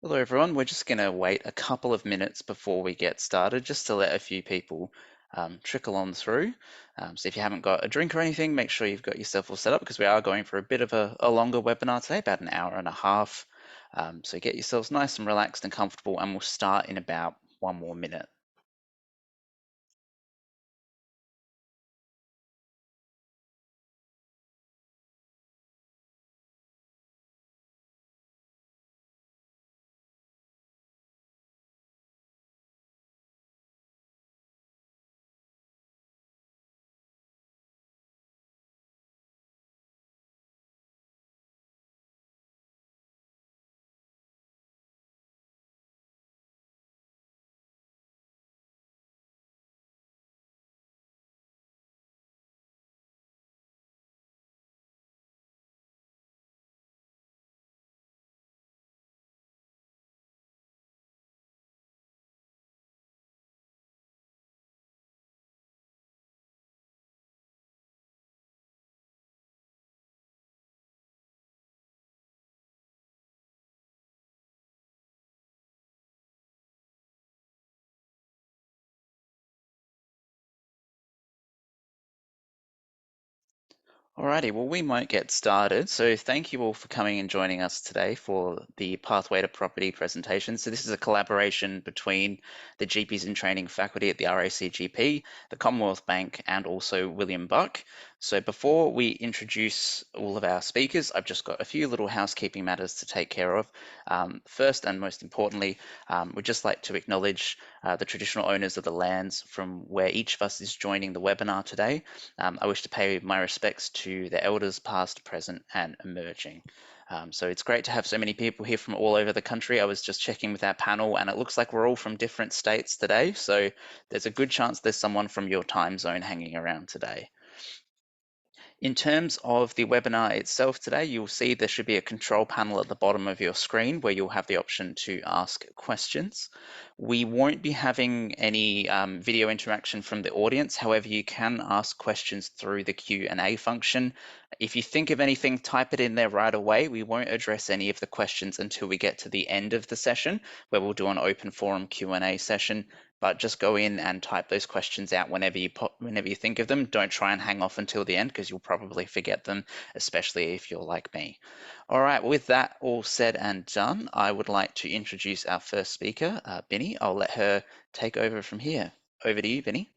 Hello, everyone. We're just going to wait a couple of minutes before we get started, just to let a few people trickle on through. So if you haven't got a drink or anything, make sure you've got yourself all set up because we are going for a bit of a longer webinar today, about an hour and a half. So get yourselves nice and relaxed and comfortable, and we'll start in about one more minute. Alrighty, well, we might get started. So thank you all for coming and joining us today for the Pathway to Property presentation. So this is a collaboration between the GPs in Training faculty at the RACGP, the Commonwealth Bank, and also William Buck. So before we introduce all of our speakers, I've just got a few little housekeeping matters to take care of. First and most importantly, we'd just like to acknowledge the traditional owners of the lands from where each of us is joining the webinar today. I wish to pay my respects to the elders past, present, and emerging. So it's great to have so many people here from all over the country. I was just checking with our panel and it looks like we're all from different states today. So there's a good chance there's someone from your time zone hanging around today. In terms of the webinar itself today, you'll see there should be a control panel at the bottom of your screen where you'll have the option to ask questions. We won't be having any video interaction from the audience. However, you can ask questions through the Q&A function. If you think of anything, type it in there right away. We won't address any of the questions until we get to the end of the session, where we'll do an open forum Q&A session. But just go in and type those questions out whenever you think of them. Don't try and hang off until the end because you'll probably forget them, especially if you're like me. All right, with that all said and done, I would like to introduce our first speaker, Binny. I'll let her take over from here. Over to you, Binny.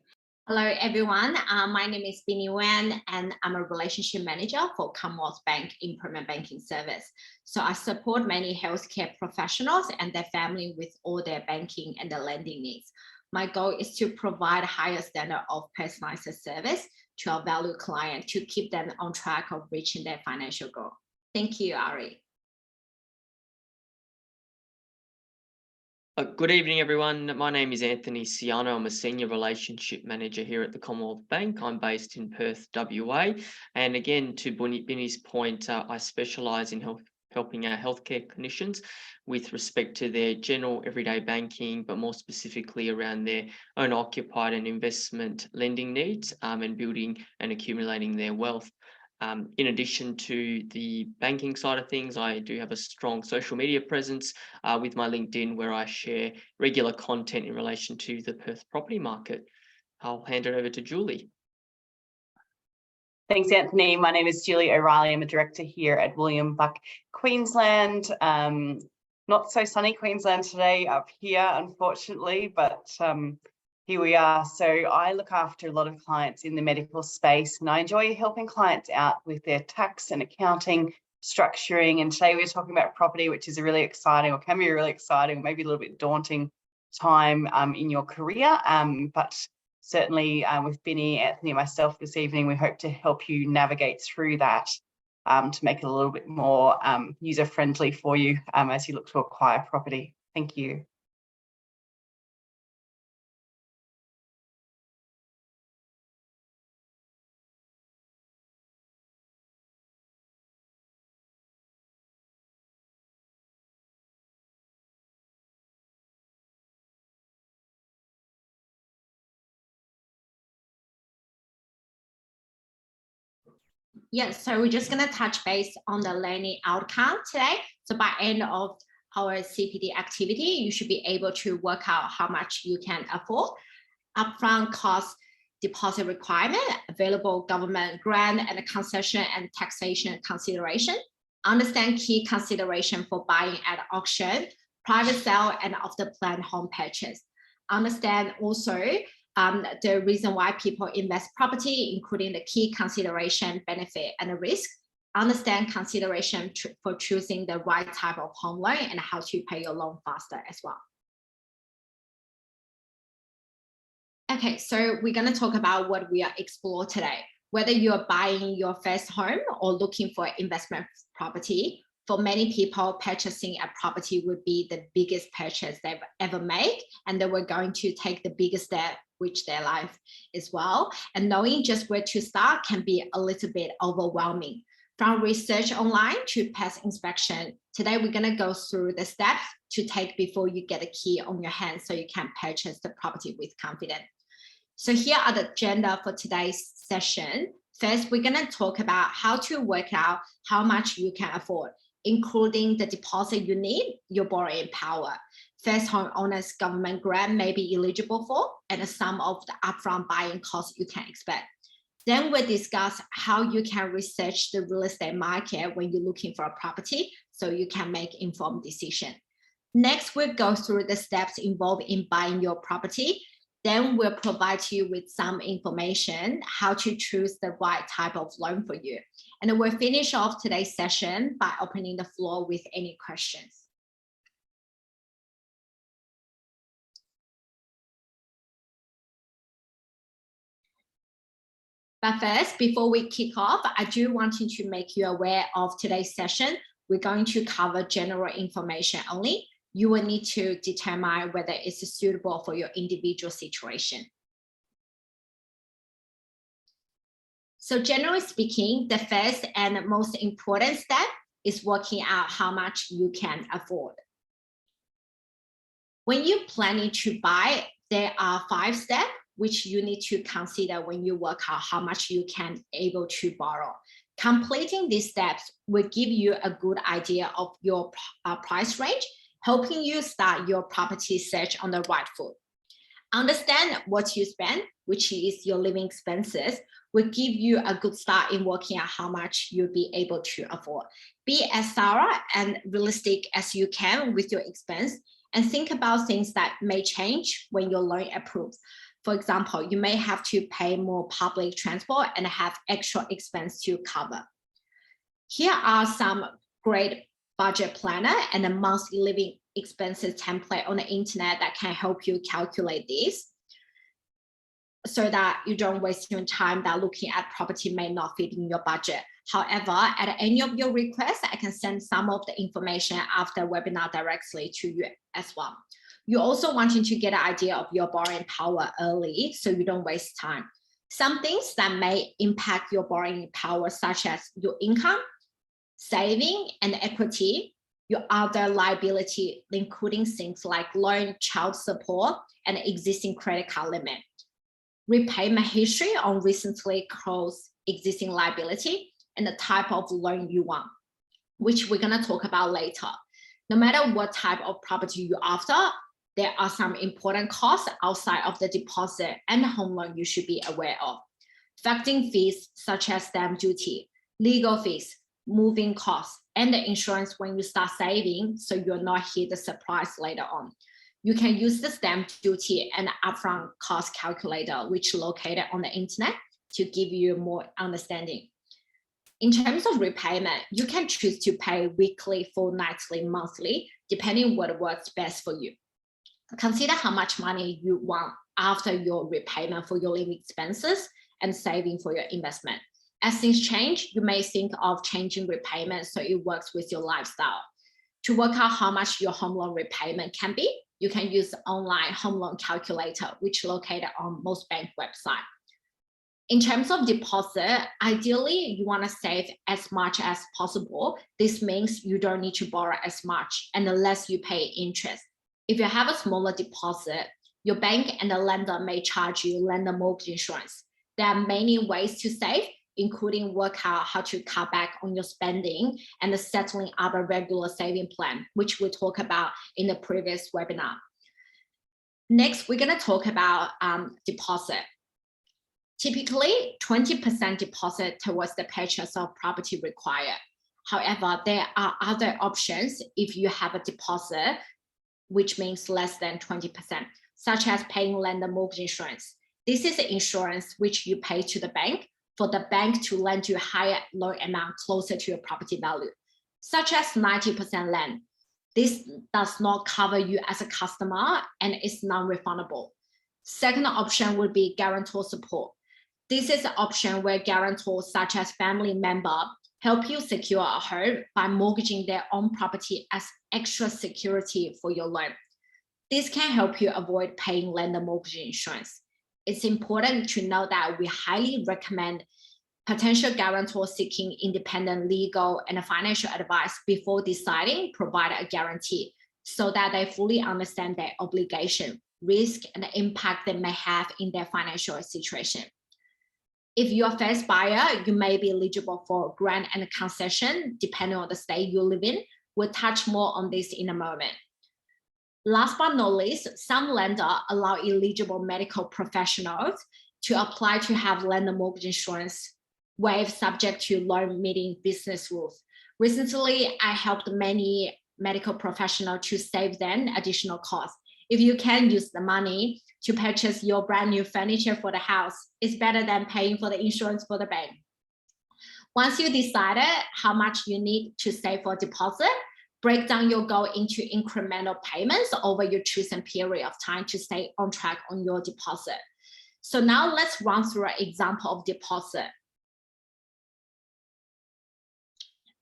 Hello, everyone. My name is Binny Wan, and I'm a relationship manager for Commonwealth Bank Improvement Banking Service. So I support many healthcare professionals and their family with all their banking and their lending needs. My goal is to provide a higher standard of personalized service to our valued client to keep them on track of reaching their financial goal. Thank you, Ari. Good evening, everyone. My name is Anthony Ciano. I'm a Senior Relationship Manager here at the Commonwealth Bank. I'm based in Perth, WA. And again, to Binny's point, I specialise in helping our healthcare clinicians with respect to their general everyday banking, but more specifically around their own occupied and investment lending needs and building and accumulating their wealth. In addition to the banking side of things, I do have a strong social media presence with my LinkedIn, where I share regular content in relation to the Perth property market. I'll hand it over to Julie. Thanks, Anthony. My name is Julie O'Reilly. I'm a director here at William Buck, Queensland. Not so sunny Queensland today up here, unfortunately, but here we are. So I look after a lot of clients in the medical space, and I enjoy helping clients out with their tax and accounting, structuring. And today we're talking about property, which is a really exciting, or can be a really exciting, maybe a little bit daunting time in your career. But certainly with Binny, Anthony, and myself this evening, we hope to help you navigate through that to make it a little bit more user-friendly for you as you look to acquire property. Thank you. Yes, so we're just going to touch base on the learning outcome today. So by end of our CPD activity, you should be able to work out how much you can afford, upfront cost, deposit requirement, available government grant and concession and taxation consideration, understand key consideration for buying at auction, private sale and of the planned home purchase. Understand also the reason why people invest property, including the key consideration, benefit and the risk. Understand consideration for choosing the right type of home loan and how to pay your loan faster as well. Okay, so we're going to talk about what we are exploring today. Whether you're buying your first home or looking for investment property, for many people, purchasing a property would be the biggest purchase they've ever made, and they were going to take the biggest step which their life as well. And knowing just where to start can be a little bit overwhelming. From research online to past inspection, today we're going to go through the steps to take before you get a key on your hand so you can purchase the property with confidence. So here are the agenda for today's session. First, we're going to talk about how to work out how much you can afford, including the deposit you need, your borrowing power. First home owners government grant may be eligible for, and some of the upfront buying costs you can expect. Then we'll discuss how you can research the real estate market when you're looking for a property so you can make informed decision. Next, we'll go through the steps involved in buying your property. Then we'll provide you with some information how to choose the right type of loan for you. And then we'll finish off today's session by opening the floor with any questions. But first, before we kick off, I do want to make you aware of today's session. We're going to cover general information only. You will need to determine whether it's suitable for your individual situation. So generally speaking, the first and most important step is working out how much you can afford. When you're planning to buy, there are 5 steps which you need to consider when you work out how much you can able to borrow. Completing these steps will give you a good idea of your price range, helping you start your property search on the right foot. Understand what you spend, which is your living expenses, will give you a good start in working out how much you'll be able to afford. Be as thorough and realistic as you can with your expense, and think about things that may change when your loan approves. For example, you may have to pay more public transport and have extra expense to cover. Here are some great budget planner and a monthly living expenses template on the internet that can help you calculate this so that you don't waste your time that looking at property may not fit in your budget. However, at any of your requests, I can send some of the information after webinar directly to you as well. You're also wanting to get an idea of your borrowing power early so you don't waste time. Some things that may impact your borrowing power, such as your income, saving and equity, your other liability, including things like loan, child support, and existing credit card limit. Repayment history on recently closed existing liability, and the type of loan you want, which we're going to talk about later. No matter what type of property you're after, there are some important costs outside of the deposit and home loan you should be aware of. Factoring fees such as stamp duty, legal fees, moving costs, and the insurance when you start saving so you're not hit the surprise later on. You can use the stamp duty and upfront cost calculator, which is located on the internet, to give you more understanding. In terms of repayment, you can choose to pay weekly, fortnightly, monthly, depending what works best for you. Consider how much money you want after your repayment for your living expenses and saving for your investment. As things change, you may think of changing repayment so it works with your lifestyle. To work out how much your home loan repayment can be, you can use the online home loan calculator, which is located on most bank websites. In terms of deposit, ideally, you want to save as much as possible. This means you don't need to borrow as much, and the less you pay interest. If you have a smaller deposit, your bank and the lender may charge you lender mortgage insurance. There are many ways to save. including work out how to cut back on your spending and settling up a regular saving plan, which we talked about in the previous webinar. Next, we're going to talk about deposit. Typically, 20% deposit towards the purchase of property required. However, there are other options if you have a deposit, which means less than 20%, such as paying lender mortgage insurance. This is insurance which you pay to the bank for the bank to lend you a higher loan amount closer to your property value, such as 90% lend. This does not cover you as a customer and is non-refundable. Second option would be guarantor support. This is an option where guarantors such as family member help you secure a home by mortgaging their own property as extra security for your loan. This can help you avoid paying lender mortgage insurance. It's important to know that we highly recommend potential guarantors seeking independent legal and financial advice before deciding provide a guarantee so that they fully understand their obligation, risk, and the impact they may have in their financial situation. If you're a first buyer, you may be eligible for grant and concession depending on the state you live in. We'll touch more on this in a moment. Last but not least, some lenders allow eligible medical professionals to apply to have lender mortgage insurance waived subject to loan meeting business rules. Recently, I helped many medical professionals to save them additional costs. If you can use the money to purchase your brand new furniture for the house, it's better than paying for the insurance for the bank. Once you decided how much you need to save for deposit, break down your goal into incremental payments over your chosen period of time to stay on track on your deposit. So now let's run through an example of deposit.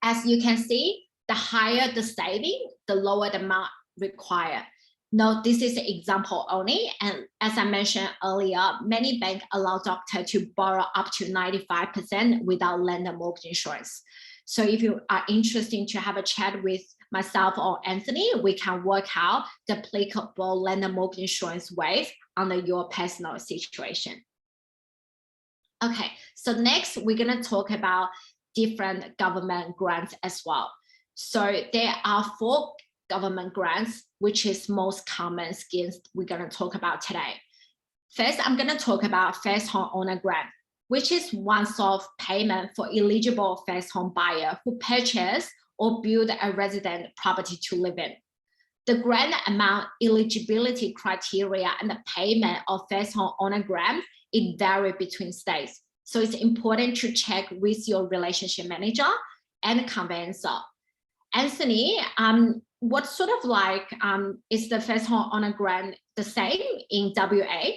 As you can see, the higher the saving, the lower the amount required. Note this is an example only, and as I mentioned earlier, many banks allow doctors to borrow up to 95% without lender mortgage insurance. So if you are interested to have a chat with myself or Anthony, we can work out the applicable lender mortgage insurance waive under your personal situation. Okay, so next we're going to talk about different government grants as well. So there are 4 government grants, which is most common schemes we're going to talk about today. First, I'm going to talk about first home owner grant, which is once-off payment for eligible first home buyer who purchase or build a resident property to live in. The grant amount, eligibility criteria, and the payment of first home owner grant, it varies between states. So it's important to check with your relationship manager and conveyancer. Anthony, what sort of like is the first home owner grant the same in WA?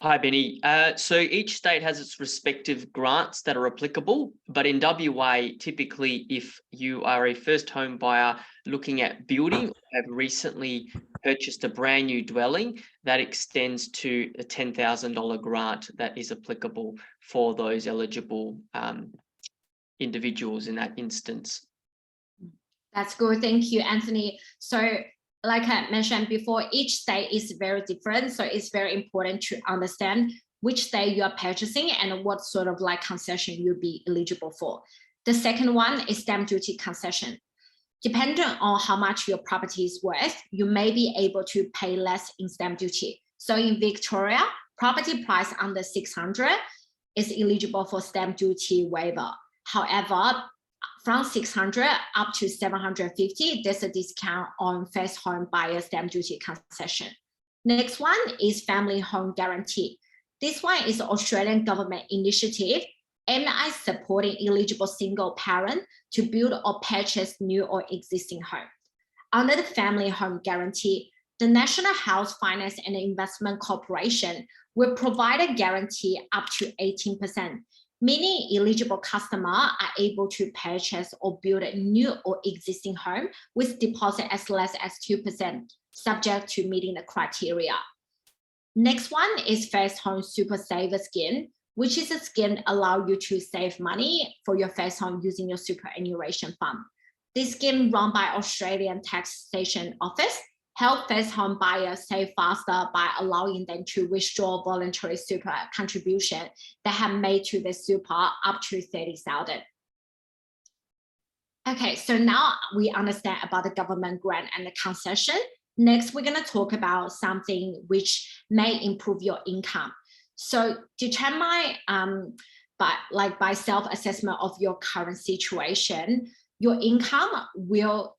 Hi, Benny. So each state has its respective grants that are applicable, but in WA, typically if you are a first home buyer looking at building or have recently purchased a brand new dwelling, that extends to a $10,000 grant that is applicable for those eligible individuals in that instance. That's good. Thank you, Anthony. So like I mentioned before, each state is very different. So it's very important to understand which state you are purchasing and what sort of like concession you'll be eligible for. The second one is stamp duty concession. Depending on how much your property is worth, you may be able to pay less in stamp duty. So in Victoria, property price under 600 is eligible for stamp duty waiver. However, from 600 up to 750, there's a discount on first home buyer stamp duty concession. Next one is family home guarantee. This one is an Australian government initiative aimed at supporting eligible single parent to build or purchase new or existing home. Under the family home guarantee, the National House Finance and Investment Corporation will provide a guarantee up to 18%. Meaning eligible customers are able to purchase or build a new or existing home with deposit as less as 2%, subject to meeting the criteria. Next one is First Home Super Saver Scheme, which is a scheme that allows you to save money for your first home using your superannuation fund. This scheme run by Australian Taxation Office help first-home buyers save faster by allowing them to withdraw voluntary super contribution they have made to the super up to 30,000. Okay, so now we understand about the government grant and the concession. Next, we're going to talk about something which may improve your income. So determine by self-assessment of your current situation, your income will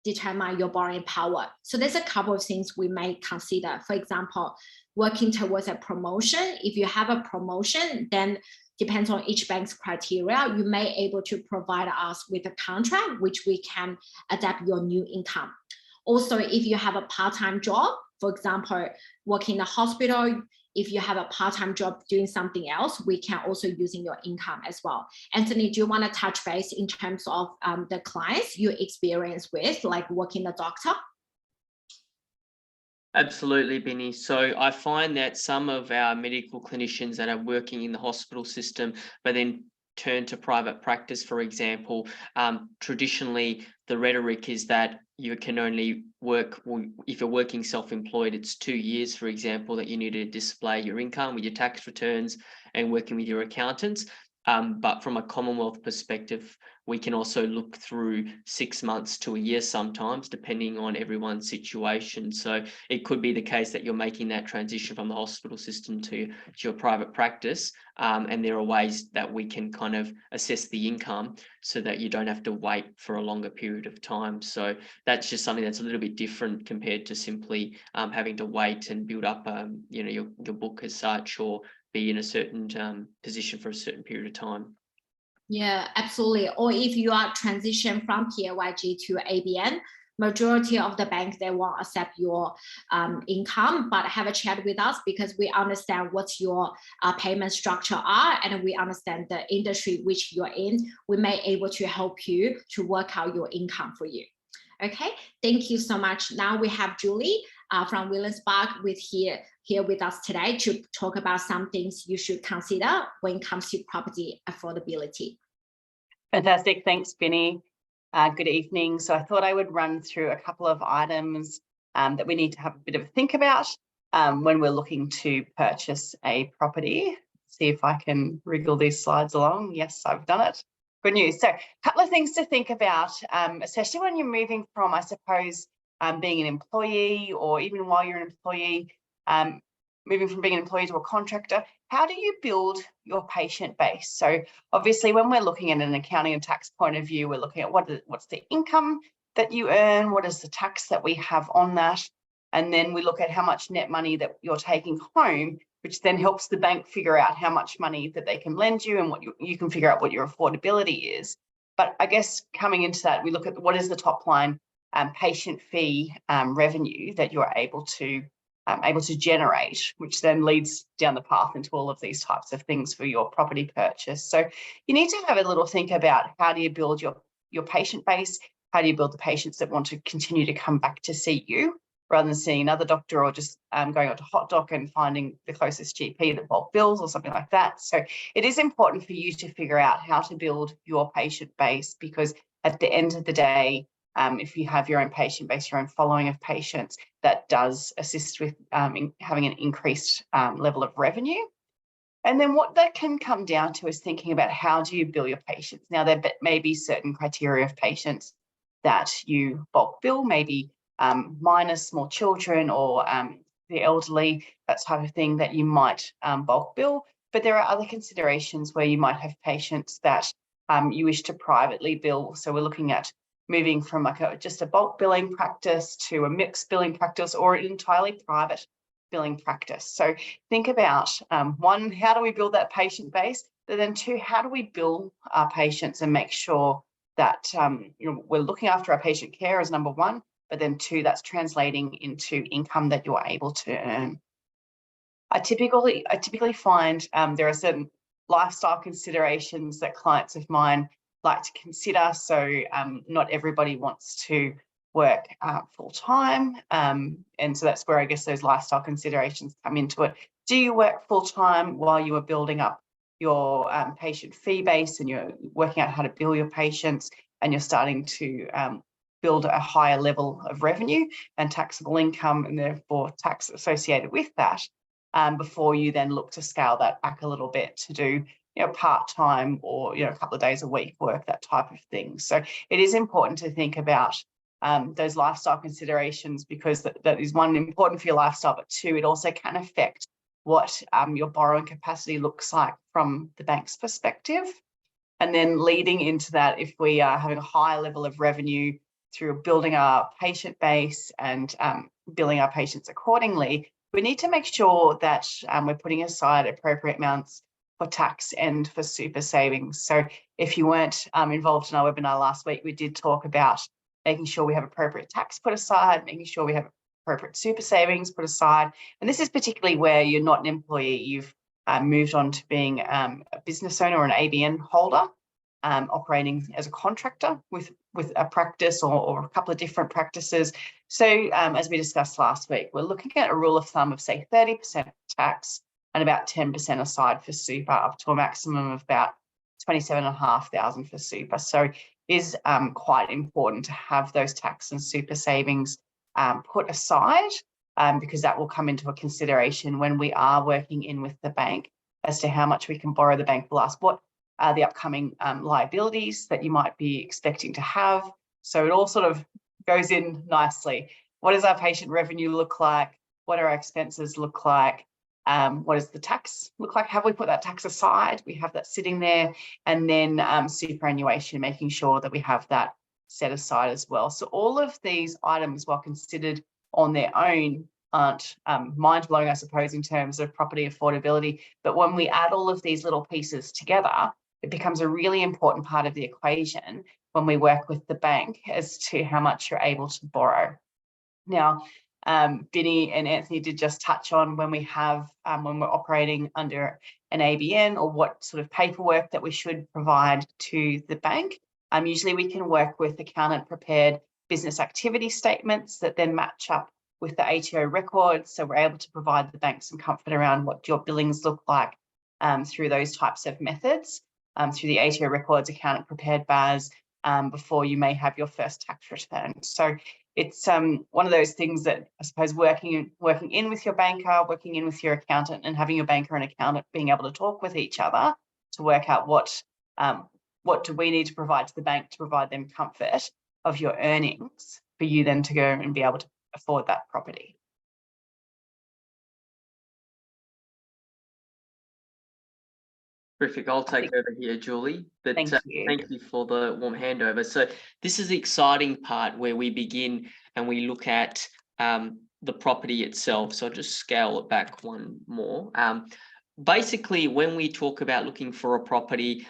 determine your borrowing power. So there's a couple of things we may consider. For example, working towards a promotion. If you have a promotion, then depends on each bank's criteria, you may able to provide us with a contract which we can adapt your new income. Also, if you have a part-time job, for example, working in a hospital, if you have a part-time job doing something else, we can also using your income as well. Anthony, do you want to touch base in terms of the clients you experience with, like working a doctor? Absolutely, Benny. So I find that some of our medical clinicians that are working in the hospital system, but then turn to private practice, for example, traditionally the rhetoric is that you can only work, if you're working self-employed, it's 2 years, for example, that you need to display your income with your tax returns and working with your accountants. But from a Commonwealth perspective, we can also look through 6 months to a year sometimes, depending on everyone's situation. So it could be the case that you're making that transition from the hospital system to your private practice. And there are ways that we can kind of assess the income so that you don't have to wait for a longer period of time. So that's just something that's a little bit different compared to simply having to wait and build up your book as such, or be in a certain position for a certain period of time. Yeah, absolutely. Or if you are transition from PAYG to ABN, majority of the banks, they won't accept your income, but have a chat with us because we understand what your payment structure are, and we understand the industry which you're in. We may able to help you to work out your income for you. Okay, thank you so much. Now we have Julie from Williamsburg here with us today to talk about some things you should consider when it comes to property affordability. Fantastic. Thanks, Benny. Good evening. So I thought I would run through a couple of items that we need to have a bit of a think about when we're looking to purchase a property. See if I can wriggle these slides along. Yes, I've done it. Good news. So a couple of things to think about, especially when you're moving from, I suppose, being an employee, or even while you're an employee, moving from being an employee to a contractor. How do you build your patient base? So obviously when we're looking at an accounting and tax point of view, we're looking at what's the income that you earn, what is the tax that we have on that, and then we look at how much net money that you're taking home, which then helps the bank figure out how much money that they can lend you, and what you can figure out what your affordability is. But I guess coming into that, we look at what is the top line patient fee revenue that you're able to generate, which then leads down the path into all of these types of things for your property purchase. So you need to have a little think about how do you build your patient base? How do you build the patients that want to continue to come back to see you, rather than seeing another doctor, or just going on to HotDoc and finding the closest GP that bulk bills or something like that. So it is important for you to figure out how to build your patient base, because at the end of the day, if you have your own patient base, your own following of patients, that does assist with having an increased level of revenue. And then what that can come down to is thinking about how do you bill your patients. Now, there may be certain criteria of patients that you bulk bill, maybe minors, small children, or the elderly, that type of thing that you might bulk bill. But there are other considerations where you might have patients that you wish to privately bill. So we're looking at moving from just a bulk billing practice to a mixed billing practice, or an entirely private billing practice. So think about one, how do we build that patient base? But then two, how do we bill our patients and make sure that we're looking after our patient care as number one, but then two, that's translating into income that you're able to earn. I typically find there are certain lifestyle considerations that clients of mine like to consider. So not everybody wants to work full time. And so that's where I guess those lifestyle considerations come into it. Do you work full time while you are building up your patient fee base, and you're working out how to bill your patients, and you're starting to build a higher level of revenue and taxable income, and therefore tax associated with that, before you then look to scale that back a little bit to do, part-time or, a couple of days a week work, that type of thing. So it is important to think about those lifestyle considerations, because that is, one, important for your lifestyle, but two, it also can affect what your borrowing capacity looks like from the bank's perspective. And then leading into that, if we are having a higher level of revenue through building our patient base and billing our patients accordingly, we need to make sure that we're putting aside appropriate amounts for tax and for super savings. So if you weren't involved in our webinar last week, we did talk about making sure we have appropriate tax put aside, making sure we have appropriate super savings put aside. And this is particularly where you're not an employee, you've moved on to being a business owner or an ABN holder, operating as a contractor with a practice or a couple of different practices. So as we discussed last week, we're looking at a rule of thumb of, say, 30% tax and about 10% aside for super, up to a maximum of about 27,500 for super. So it is quite important to have those tax and super savings put aside, because that will come into a consideration when we are working in with the bank as to how much we can borrow. The bank will ask what are the upcoming liabilities that you might be expecting to have. So it all sort of goes in nicely. What does our patient revenue look like? What do our expenses look like? What does the tax look like? Have we put that tax aside? We have that sitting there. And then superannuation, making sure that we have that set aside as well. So all of these items, while considered on their own, aren't mind-blowing, I suppose, in terms of property affordability. But when we add all of these little pieces together, it becomes a really important part of the equation when we work with the bank as to how much you're able to borrow. Now, Vinny and Anthony did just touch on when we have, when we're operating under an ABN, or what sort of paperwork that we should provide to the bank. Usually we can work with accountant prepared business activity statements that then match up with the ATO records. So we're able to provide the bank some comfort around what your billings look like through those types of methods, through the ATO records, accountant prepared BAS, before you may have your first tax return. So it's one of those things that, I suppose, working in with your banker, working in with your accountant, and having your banker and accountant being able to talk with each other to work out what do we need to provide to the bank to provide them comfort of your earnings for you then to go and be able to afford that property. Terrific. I'll take over here, Julie. But Thank you. Thank you for the warm handover. So this is the exciting part where we begin and we look at the property itself. So I'll just scale it back one more. Basically, when we talk about looking for a property,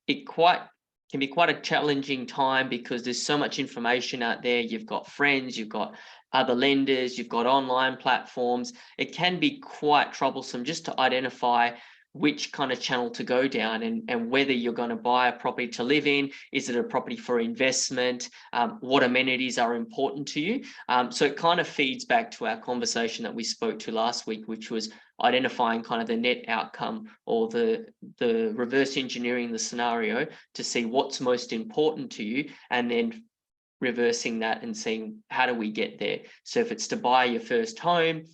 it can be quite a challenging time because there's so much information out there. You've got friends, you've got other lenders, you've got online platforms. It can be quite troublesome just to identify which kind of channel to go down and whether you're going to buy a property to live in. Is it a property for investment? What amenities are important to you? So it kind of feeds back to our conversation that we spoke to last week, which was identifying kind of the net outcome, or the reverse engineering the scenario to see what's most important to you, and then reversing that and seeing how do we get there. So if it's to buy your first home,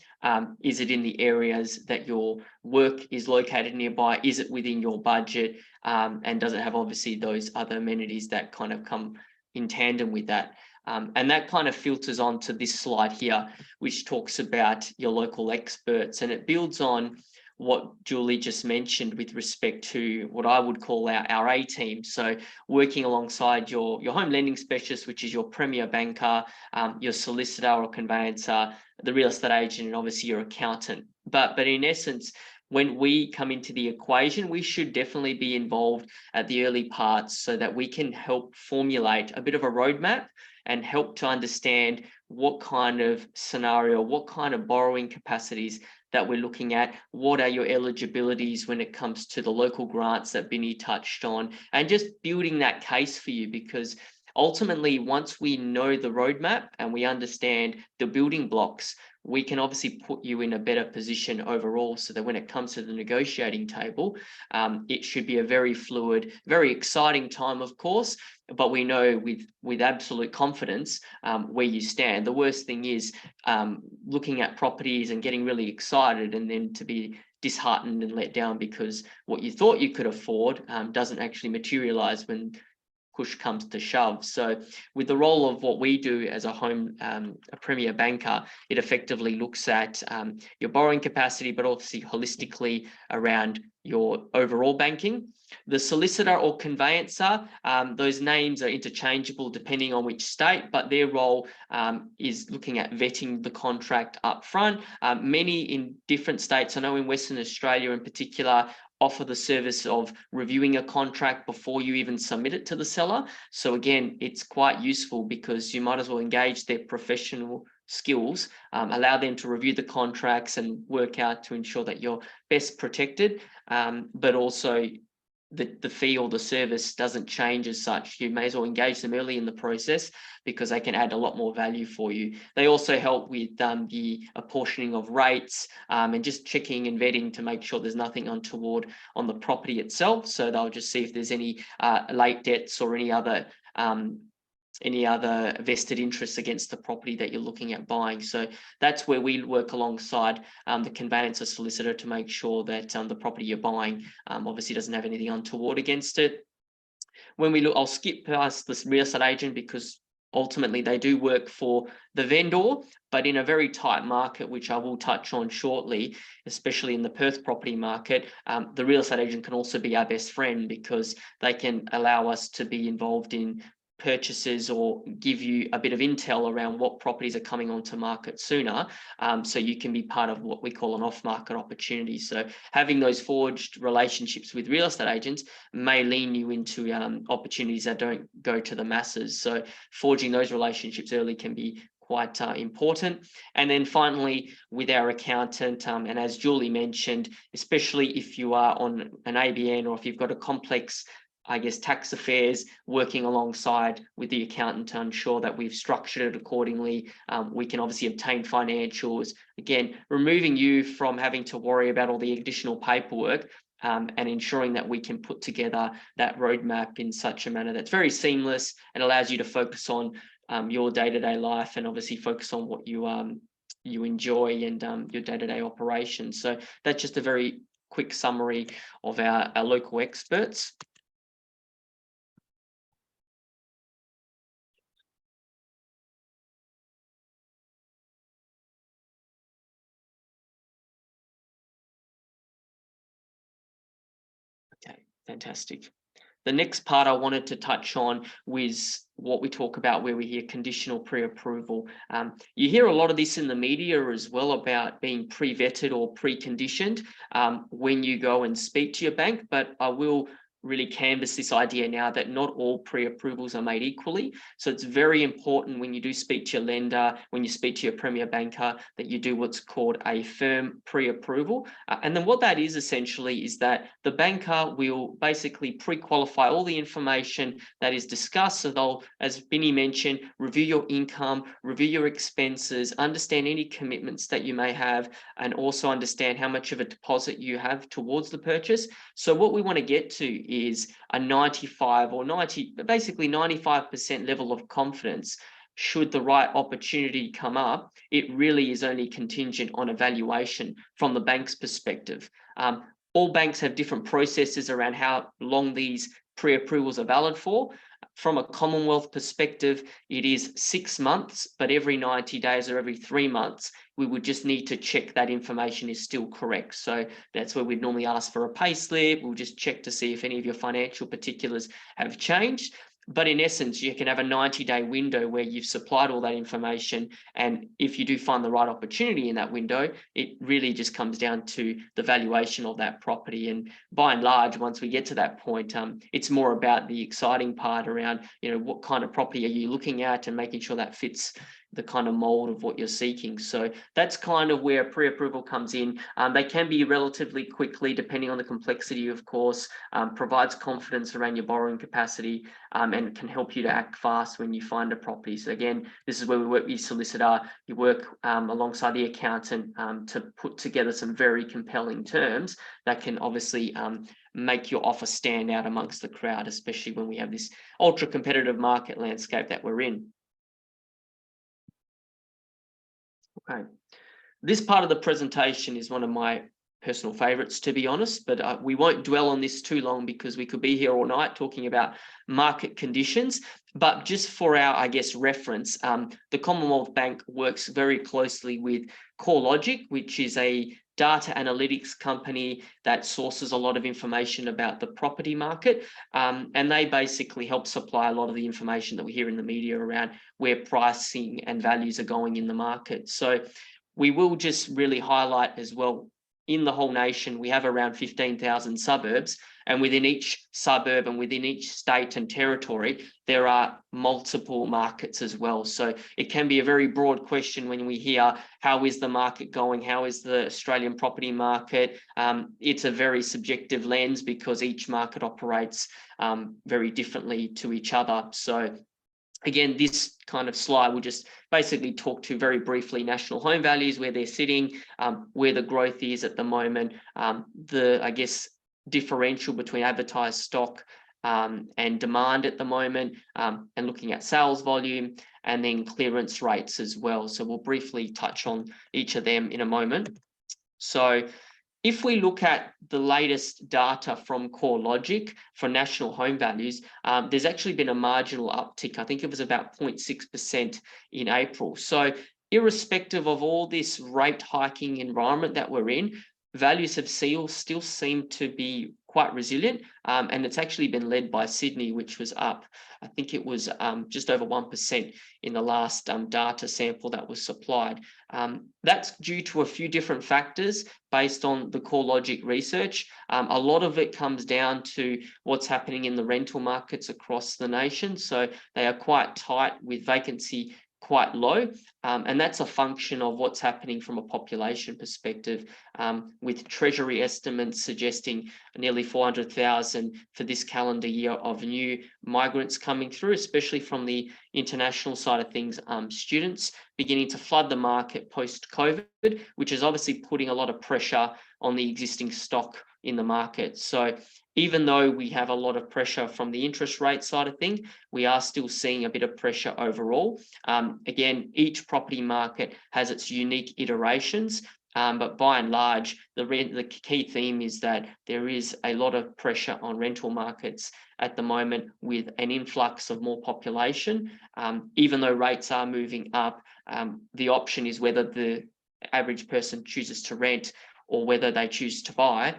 is it in the areas that your work is located nearby? Is it within your budget? And does it have obviously those other amenities that kind of come in tandem with that? And that kind of filters on to this slide here, which talks about your local experts, and it builds on what Julie just mentioned with respect to what I would call our A team. So working alongside your home lending specialist, which is your premier banker, your solicitor or conveyancer, the real estate agent, and obviously your accountant. But in essence, when we come into the equation, we should definitely be involved at the early parts so that we can help formulate a bit of a roadmap and help to understand what kind of scenario, what kind of borrowing capacities that we're looking at, what are your eligibilities when it comes to the local grants that Vinny touched on, and just building that case for you, because ultimately, once we know the roadmap and we understand the building blocks, we can obviously put you in a better position overall, so that when it comes to the negotiating table, it should be a very fluid, very exciting time, of course, but we know with absolute confidence where you stand. The worst thing is looking at properties and getting really excited and then to be disheartened and let down because what you thought you could afford doesn't actually materialize when push comes to shove. So with the role of what we do as a premier banker, it effectively looks at your borrowing capacity, but obviously holistically around your overall banking. The solicitor or conveyancer, those names are interchangeable depending on which state, but their role is looking at vetting the contract up front. Many in different states, I know in Western Australia in particular, offer the service of reviewing a contract before you even submit it to the seller. So again, it's quite useful because you might as well engage their professional skills, allow them to review the contracts and work out to ensure that you're best protected, but also the fee or the service doesn't change as such. You may as well engage them early in the process because they can add a lot more value for you. They also help with the apportioning of rates and just checking and vetting to make sure there's nothing untoward on the property itself. So they'll just see if there's any late debts or any other vested interests against the property that you're looking at buying. So that's where we work alongside the conveyancer solicitor to make sure that the property you're buying obviously doesn't have anything untoward against it. When we look, I'll skip past this real estate agent because ultimately they do work for the vendor, but in a very tight market, which I will touch on shortly, especially in the Perth property market, the real estate agent can also be our best friend because they can allow us to be involved in purchases or give you a bit of intel around what properties are coming onto market sooner, so you can be part of what we call an off-market opportunity. So having those forged relationships with real estate agents may lean you into opportunities that don't go to the masses. So forging those relationships early can be quite important. And then finally, with our accountant, and as Julie mentioned, especially if you are on an ABN or if you've got a complex tax affairs, working alongside with the accountant to ensure that we've structured it accordingly. We can obviously obtain financials, again, removing you from having to worry about all the additional paperwork and ensuring that we can put together that roadmap in such a manner that's very seamless and allows you to focus on your day-to-day life and obviously focus on what you enjoy and your day-to-day operations. So that's just a very quick summary of our local experts. Okay, fantastic. The next part I wanted to touch on was what we talk about where we hear conditional pre-approval. You hear a lot of this in the media as well about being pre-vetted or preconditioned when you go and speak to your bank, but I will really canvass this idea now that not all pre-approvals are made equally. So it's very important when you do speak to your lender, when you speak to your premier banker, that you do what's called a firm pre-approval. And then what that is essentially is that the banker will basically pre-qualify all the information that is discussed. So they'll, as Binny mentioned, review your income, review your expenses, understand any commitments that you may have, and also understand how much of a deposit you have towards the purchase. So what we want to get to is a 95 or 90, basically 95% level of confidence. Should the right opportunity come up, it really is only contingent on evaluation from the bank's perspective. All banks have different processes around how long these pre-approvals are valid for. From a Commonwealth perspective, it is 6 months, but every 90 days or every 3 months, we would just need to check that information is still correct. So that's where we'd normally ask for a pay slip. We'll just check to see if any of your financial particulars have changed. But in essence, you can have a 90-day window where you've supplied all that information. And if you do find the right opportunity in that window, it really just comes down to the valuation of that property. And by and large, once we get to that point, it's more about the exciting part around, what kind of property are you looking at and making sure that fits the kind of mold of what you're seeking. So that's kind of where pre-approval comes in. They can be relatively quickly, depending on the complexity, of course, provides confidence around your borrowing capacity, and can help you to act fast when you find a property. So again, this is where we work with your solicitor. You work alongside the accountant to put together some very compelling terms that can obviously make your offer stand out amongst the crowd, especially when we have this ultra competitive market landscape that we're in. Okay, this part of the presentation is one of my personal favorites, to be honest, but we won't dwell on this too long because we could be here all night talking about market conditions. But just for our, I guess, reference, the Commonwealth Bank works very closely with CoreLogic, which is a data analytics company that sources a lot of information about the property market. And they basically help supply a lot of the information that we hear in the media around where pricing and values are going in the market. So we will just really highlight as well, in the whole nation, we have around 15,000 suburbs, and within each suburb and within each state and territory, there are multiple markets as well. So it can be a very broad question when we hear, how is the market going? How is the Australian property market? It's a very subjective lens because each market operates very differently to each other. So again, this kind of slide will just basically talk to very briefly national home values, where they're sitting, where the growth is at the moment, I guess, differential between advertised stock and demand at the moment, and looking at sales volume, and then clearance rates as well. So we'll briefly touch on each of them in a moment. So if we look at the latest data from CoreLogic for national home values, there's actually been a marginal uptick. I think it was about 0.6% in April. So irrespective of all this rate hiking environment that we're in, values have still seem to be quite resilient, and it's actually been led by Sydney, which was up. I think it was just over 1% in the last data sample that was supplied. That's due to a few different factors based on the CoreLogic research. A lot of it comes down to what's happening in the rental markets across the nation. So they are quite tight with vacancy quite low, and that's a function of what's happening from a population perspective, with Treasury estimates suggesting nearly 400,000 for this calendar year of new migrants coming through, especially from the international side of things, students beginning to flood the market post-COVID, which is obviously putting a lot of pressure on the existing stock in the market. So even though we have a lot of pressure from the interest rate side of things, we are still seeing a bit of pressure overall. Again, each property market has its unique iterations, but by and large, the key theme is that there is a lot of pressure on rental markets at the moment with an influx of more population. Even though rates are moving up, the option is whether the average person chooses to rent or whether they choose to buy,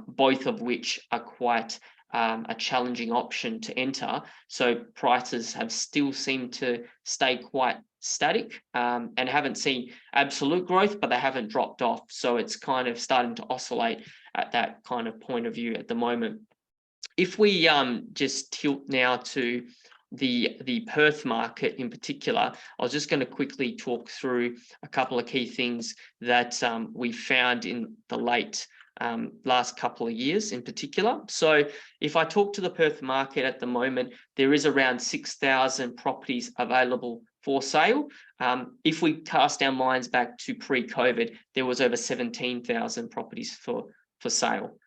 both of which are quite a challenging option to enter. So prices have still seemed to stay quite static, and haven't seen absolute growth, but they haven't dropped off. So it's kind of starting to oscillate at that kind of point of view at the moment. If we just tilt now to the Perth market in particular, I was just going to quickly talk through a couple of key things that we found in the last couple of years in particular. So if I talk to the Perth market at the moment, there is around 6,000 properties available for sale. If we cast our minds back to pre-COVID, there was over 17,000 properties for sale.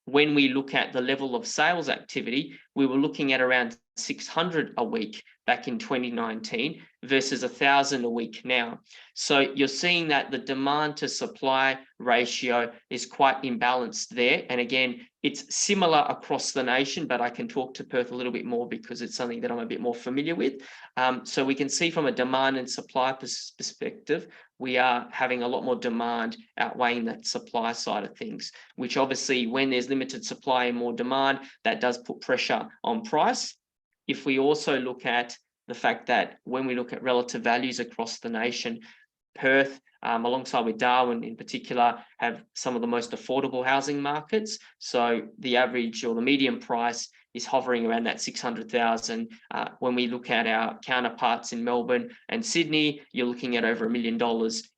When we look at the level of sales activity, we were looking at around 600 a week back in 2019 versus 1,000 a week now. So you're seeing that the demand to supply ratio is quite imbalanced there. And again, it's similar across the nation, but I can talk to Perth a little bit more because it's something that I'm a bit more familiar with. So we can see from a demand and supply perspective, we are having a lot more demand outweighing that supply side of things, which obviously when there's limited supply and more demand, that does put pressure on price. If we also look at the fact that when we look at relative values across the nation, Perth alongside with Darwin in particular, have some of the most affordable housing markets. So the average or the median price is hovering around that 600,000. When we look at our counterparts in Melbourne and Sydney, you're looking at over $1 million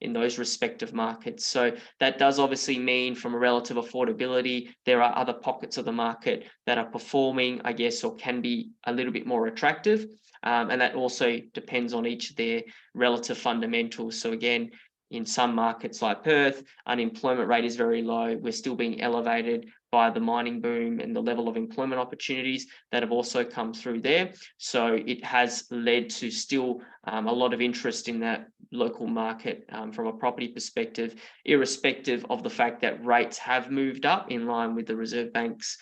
in those respective markets. So that does obviously mean from a relative affordability, there are other pockets of the market that are performing, I guess, or can be a little bit more attractive. And that also depends on each of their relative fundamentals. So again, in some markets like Perth, unemployment rate is very low. We're still being elevated by the mining boom and the level of employment opportunities that have also come through there. So it has led to still a lot of interest in that local market from a property perspective, irrespective of the fact that rates have moved up in line with the Reserve Bank's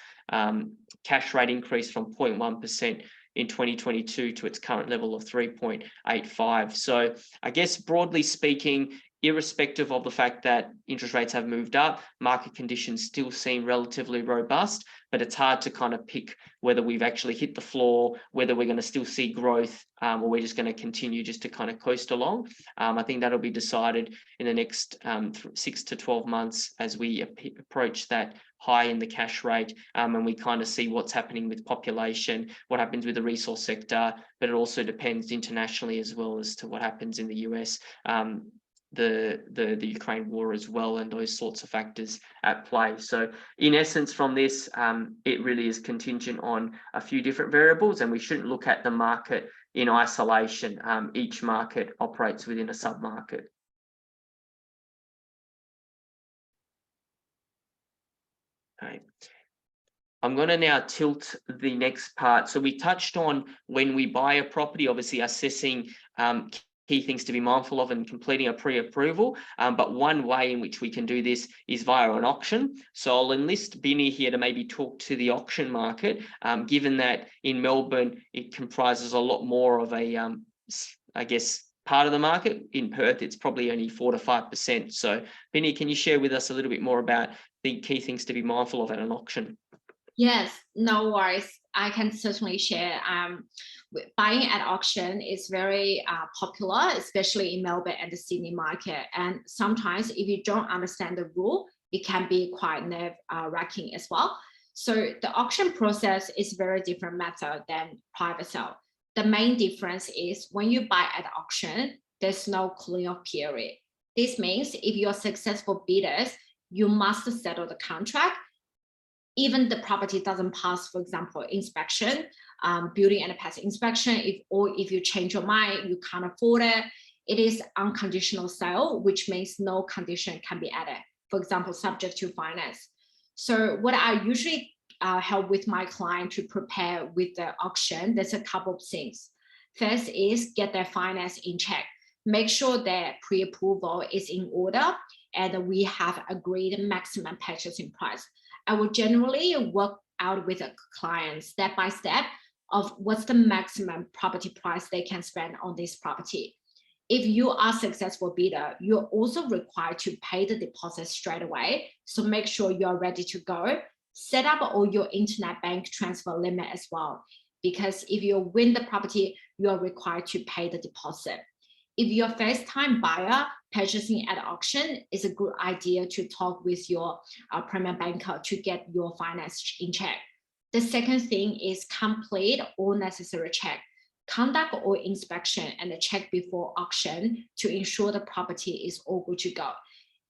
cash rate increase from 0.1% in 2022 to its current level of 3.85. So I guess broadly speaking, irrespective of the fact that interest rates have moved up, market conditions still seem relatively robust, but it's hard to kind of pick whether we've actually hit the floor, whether we're going to still see growth, or we're just going to continue just to kind of coast along. I think that'll be decided in the next 6 to 12 months as we approach that high in the cash rate, and we kind of see what's happening with population, what happens with the resource sector, but it also depends internationally as well as to what happens in the US. The Ukraine war as well, and those sorts of factors at play. So in essence from this, it really is contingent on a few different variables, and we shouldn't look at the market in isolation. Each market operates within a sub-market. Okay. I'm going to now tilt the next part. So we touched on when we buy a property, obviously assessing key things to be mindful of and completing a pre-approval. But one way in which we can do this is via an auction. So I'll enlist Binny here to maybe talk to the auction market, given that in Melbourne, it comprises a lot more of a, I guess, part of the market. In Perth, it's probably only 4 to 5%. So Binny, can you share with us a little bit more about the key things to be mindful of at an auction? Yes, no worries. I can certainly share. Buying at auction is very popular, especially in Melbourne and the Sydney market. And sometimes if you don't understand the rule, it can be quite nerve-wracking as well. So the auction process is very different method than private sale. The main difference is when you buy at auction, there's no cooling off period. This means if you're successful bidders, you must settle the contract. Even the property doesn't pass, for example, inspection, building and pest inspection, if you change your mind, you can't afford it, it is unconditional sale, which means no condition can be added. For example, subject to finance. So what I usually help with my client to prepare with the auction, there's a couple of things. First is get their finance in check. Make sure their pre-approval is in order and we have agreed maximum purchasing price. I will generally work out with a client step by step of what's the maximum property price they can spend on this property. If you are a successful bidder, you're also required to pay the deposit straight away. So make sure you're ready to go. Set up all your internet bank transfer limit as well, because if you win the property, you're required to pay the deposit. If you're a first-time buyer purchasing at auction, it's a good idea to talk with your premier banker to get your finance in check. The second thing is complete all necessary check. Conduct all inspection and check before auction to ensure the property is all good to go.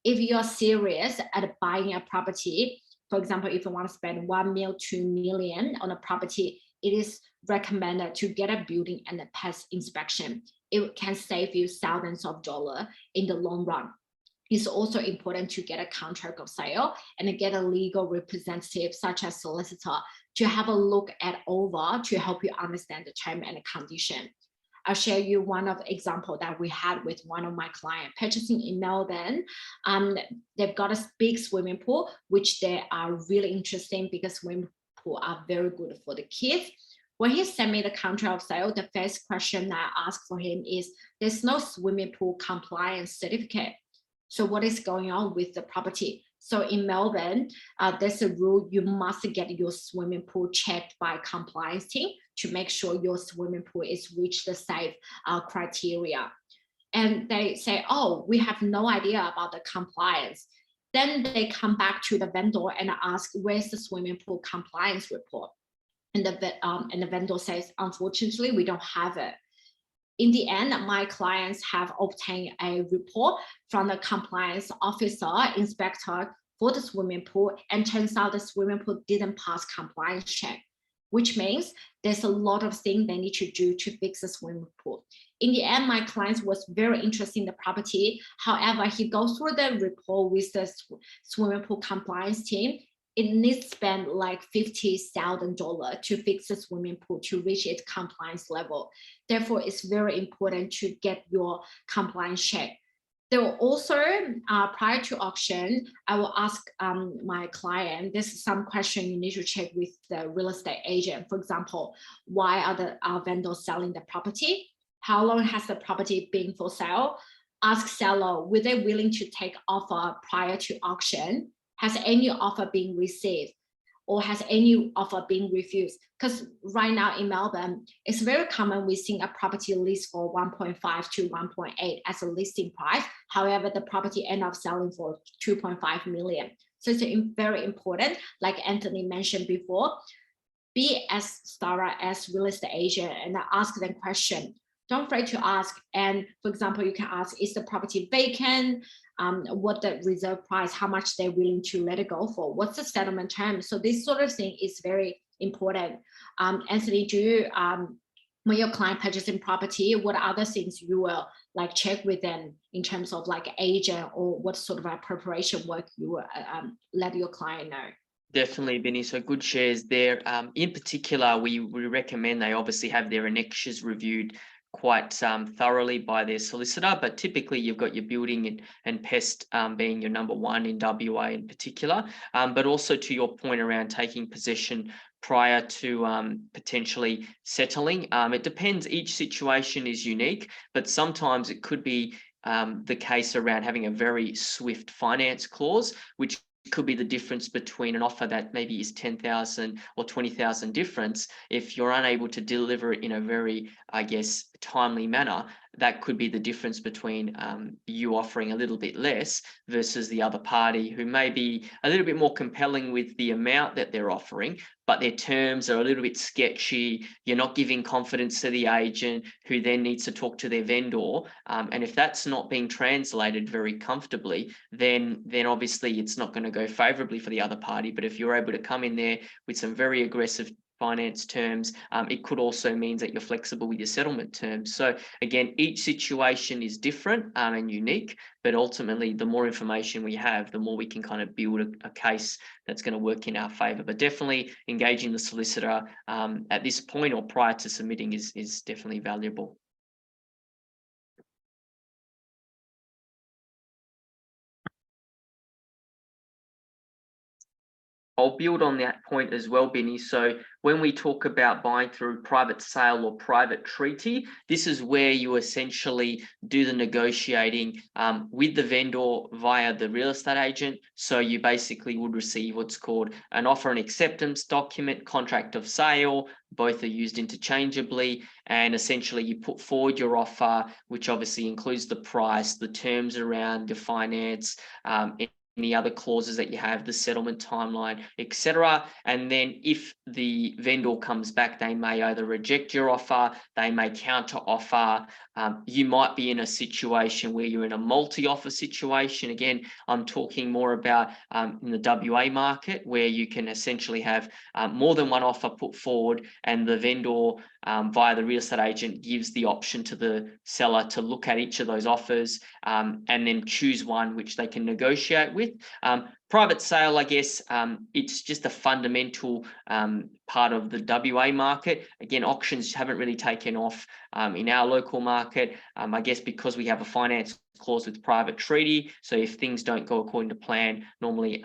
If you're serious at buying a property, for example, if you want to spend 1 million, 2 million on a property, it is recommended to get a building and a pest inspection. It can save you thousands of dollars in the long run. It's also important to get a contract of sale and get a legal representative such as solicitor to have a look at over to help you understand the term and the condition. I'll share you one of the example that we had with one of my clients purchasing in Melbourne. They've got a big swimming pool, which they are really interesting because swimming pool are very good for the kids. When he sent me the contract of sale, the first question I asked for him is, there's no swimming pool compliance certificate. So what is going on with the property? So in Melbourne, there's a rule, you must get your swimming pool checked by compliance team to make sure your swimming pool is reached the safe criteria. and they say, oh, we have no idea about the compliance. Then they come back to the vendor and ask, where's the swimming pool compliance report? And the vendor says, unfortunately, we don't have it. In the end, my clients have obtained a report from the compliance officer, inspector for the swimming pool, and turns out the swimming pool didn't pass compliance check, which means there's a lot of things they need to do to fix the swimming pool. In the end, my client was very interested in the property. However, he goes through the report with the swimming pool compliance team. It needs to spend like $50,000 to fix the swimming pool to reach its compliance level. Therefore, it's very important to get your compliance check. There will also, prior to auction, I will ask my client, this is some question you need to check with the real estate agent. For example, why are our vendors selling the property? How long has the property been for sale? Ask seller, were they willing to take offer prior to auction? Has any offer been received? Or has any offer been refused? Because right now in Melbourne, it's very common we're seeing a property list for 1.5 to 1.8 as a listing price. However, the property end up selling for 2.5 million. So it's very important, like Anthony mentioned before, be as thorough as real estate agent and ask them question. Don't afraid to ask. And for example, you can ask, is the property vacant? What the reserve price, how much they're willing to let it go for, what's the settlement term? So this sort of thing is very important. Anthony, do you, when your client purchasing property, what other things you will like check with them in terms of like agent, or what sort of a preparation work you will let your client know? Definitely, Benny. So good shares there. In particular, we recommend they obviously have their annexures reviewed quite thoroughly by their solicitor, but typically you've got your building and pest being your number one in WA in particular, but also to your point around taking possession prior to potentially settling. It depends, each situation is unique, but sometimes it could be the case around having a very swift finance clause, which could be the difference between an offer that maybe is 10,000 or 20,000 difference. If you're unable to deliver it in a very, I guess, timely manner, that could be the difference between you offering a little bit less versus the other party who may be a little bit more compelling with the amount that they're offering, but their terms are a little bit sketchy. You're not giving confidence to the agent who then needs to talk to their vendor. And if that's not being translated very comfortably, then obviously it's not going to go favorably for the other party. But if you're able to come in there with some very aggressive finance terms, it could also mean that you're flexible with your settlement terms. So again, each situation is different and unique, but ultimately the more information we have, the more we can kind of build a case that's going to work in our favor. But definitely engaging the solicitor at this point or prior to submitting is definitely valuable. I'll build on that point as well, Benny. So when we talk about buying through private sale or private treaty, this is where you essentially do the negotiating with the vendor via the real estate agent. So you basically would receive what's called an offer and acceptance document, contract of sale. Both are used interchangeably, and essentially you put forward your offer, which obviously includes the price, the terms around the finance, any other clauses that you have, the settlement timeline, etc. And then if the vendor comes back, they may either reject your offer, they may counter offer. You might be in a situation where you're in a multi-offer situation. Again, I'm talking more about in the WA market, where you can essentially have more than one offer put forward, and the vendor via the real estate agent gives the option to the seller to look at each of those offers and then choose one which they can negotiate with. Private sale, I guess, it's just a fundamental part of the WA market. Again, auctions haven't really taken off in our local market, I guess because we have a finance clause with private treaty. So if things don't go according to plan, normally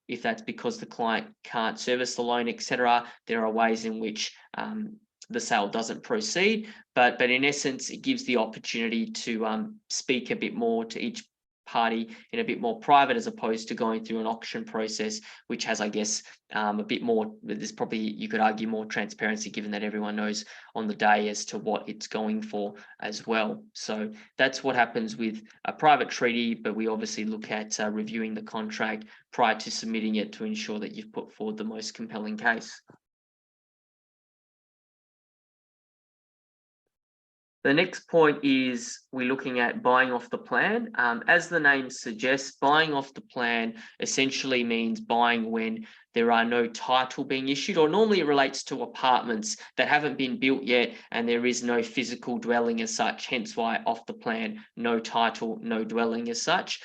if that's because the client can't service the loan, etc., there are ways in which the sale doesn't proceed. But in essence, it gives the opportunity to speak a bit more to each party in a bit more private, as opposed to going through an auction process, which has, I guess, a bit more, there's probably, you could argue, more transparency, given that everyone knows on the day as to what it's going for as well. So that's what happens with a private treaty, but we obviously look at reviewing the contract prior to submitting it to ensure that you've put forward the most compelling case. The next point is we're looking at buying off the plan. As the name suggests, buying off the plan essentially means buying when there are no title being issued, or normally it relates to apartments that haven't been built yet and there is no physical dwelling as such, hence why off the plan, no title, no dwelling as such.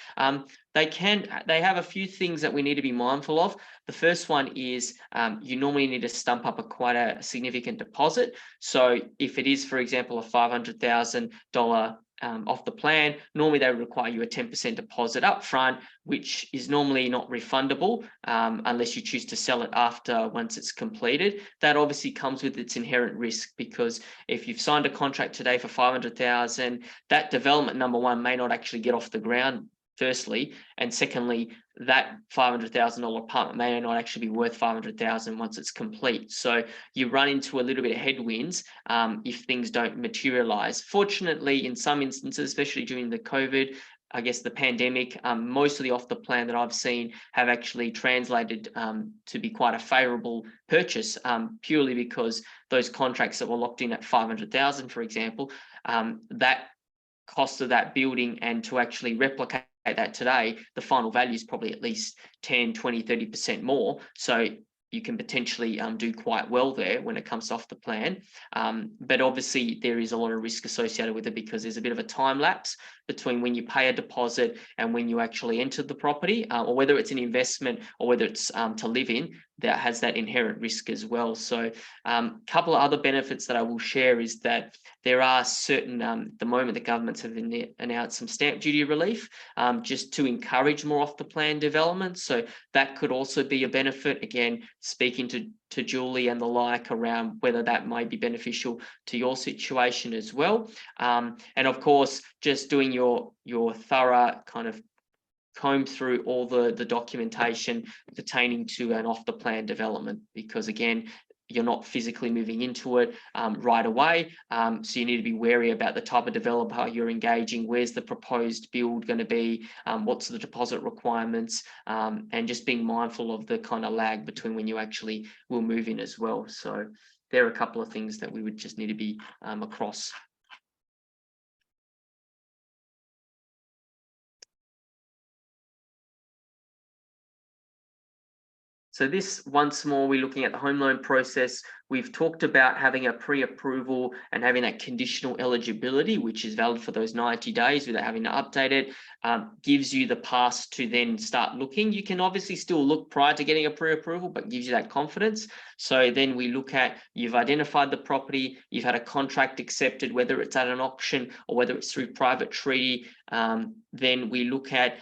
They have a few things that we need to be mindful of. The first one is you normally need to stump up quite a significant deposit. So if it is, for example, a $500,000 off the plan, normally they require you a 10% deposit up front, which is normally not refundable unless you choose to sell it after, once it's completed. That obviously comes with its inherent risk, because if you've signed a contract today for 500,000, that development, number one, may not actually get off the ground, firstly, and secondly, that $500,000 apartment may not actually be worth 500,000 once it's complete. So you run into a little bit of headwinds if things don't materialize. Fortunately, in some instances, especially during the COVID, I guess the pandemic, most of the off the plan that I've seen have actually translated to be quite a favorable purchase, purely because those contracts that were locked in at 500,000, for example, that cost of that building, and to actually replicate that today, the final value is probably at least 10, 20, 30% more. So you can potentially do quite well there when it comes off the plan. But obviously there is a lot of risk associated with it, because there's a bit of a time lapse between when you pay a deposit and when you actually enter the property, or whether it's an investment or whether it's to live in, that has that inherent risk as well. So a couple of other benefits that I will share is that there are certain, the moment the governments have announced some stamp duty relief, just to encourage more off the plan development. So that could also be a benefit. Again, speaking to Julie and the like around whether that might be beneficial to your situation as well. And of course, just doing your thorough kind of comb through all the documentation pertaining to an off the plan development, because again, you're not physically moving into it right away. So you need to be wary about the type of developer you're engaging. Where's the proposed build going to be? What's the deposit requirements? And just being mindful of the kind of lag between when you actually will move in as well. So there are a couple of things that we would just need to be across. So this, once more, we're looking at the home loan process. We've talked about having a pre-approval and having that conditional eligibility, which is valid for those 90 days without having to update it, gives you the pass to then start looking. You can obviously still look prior to getting a pre-approval, but gives you that confidence. So then we look at, you've identified the property, you've had a contract accepted, whether it's at an auction or whether it's through private treaty. Then we look at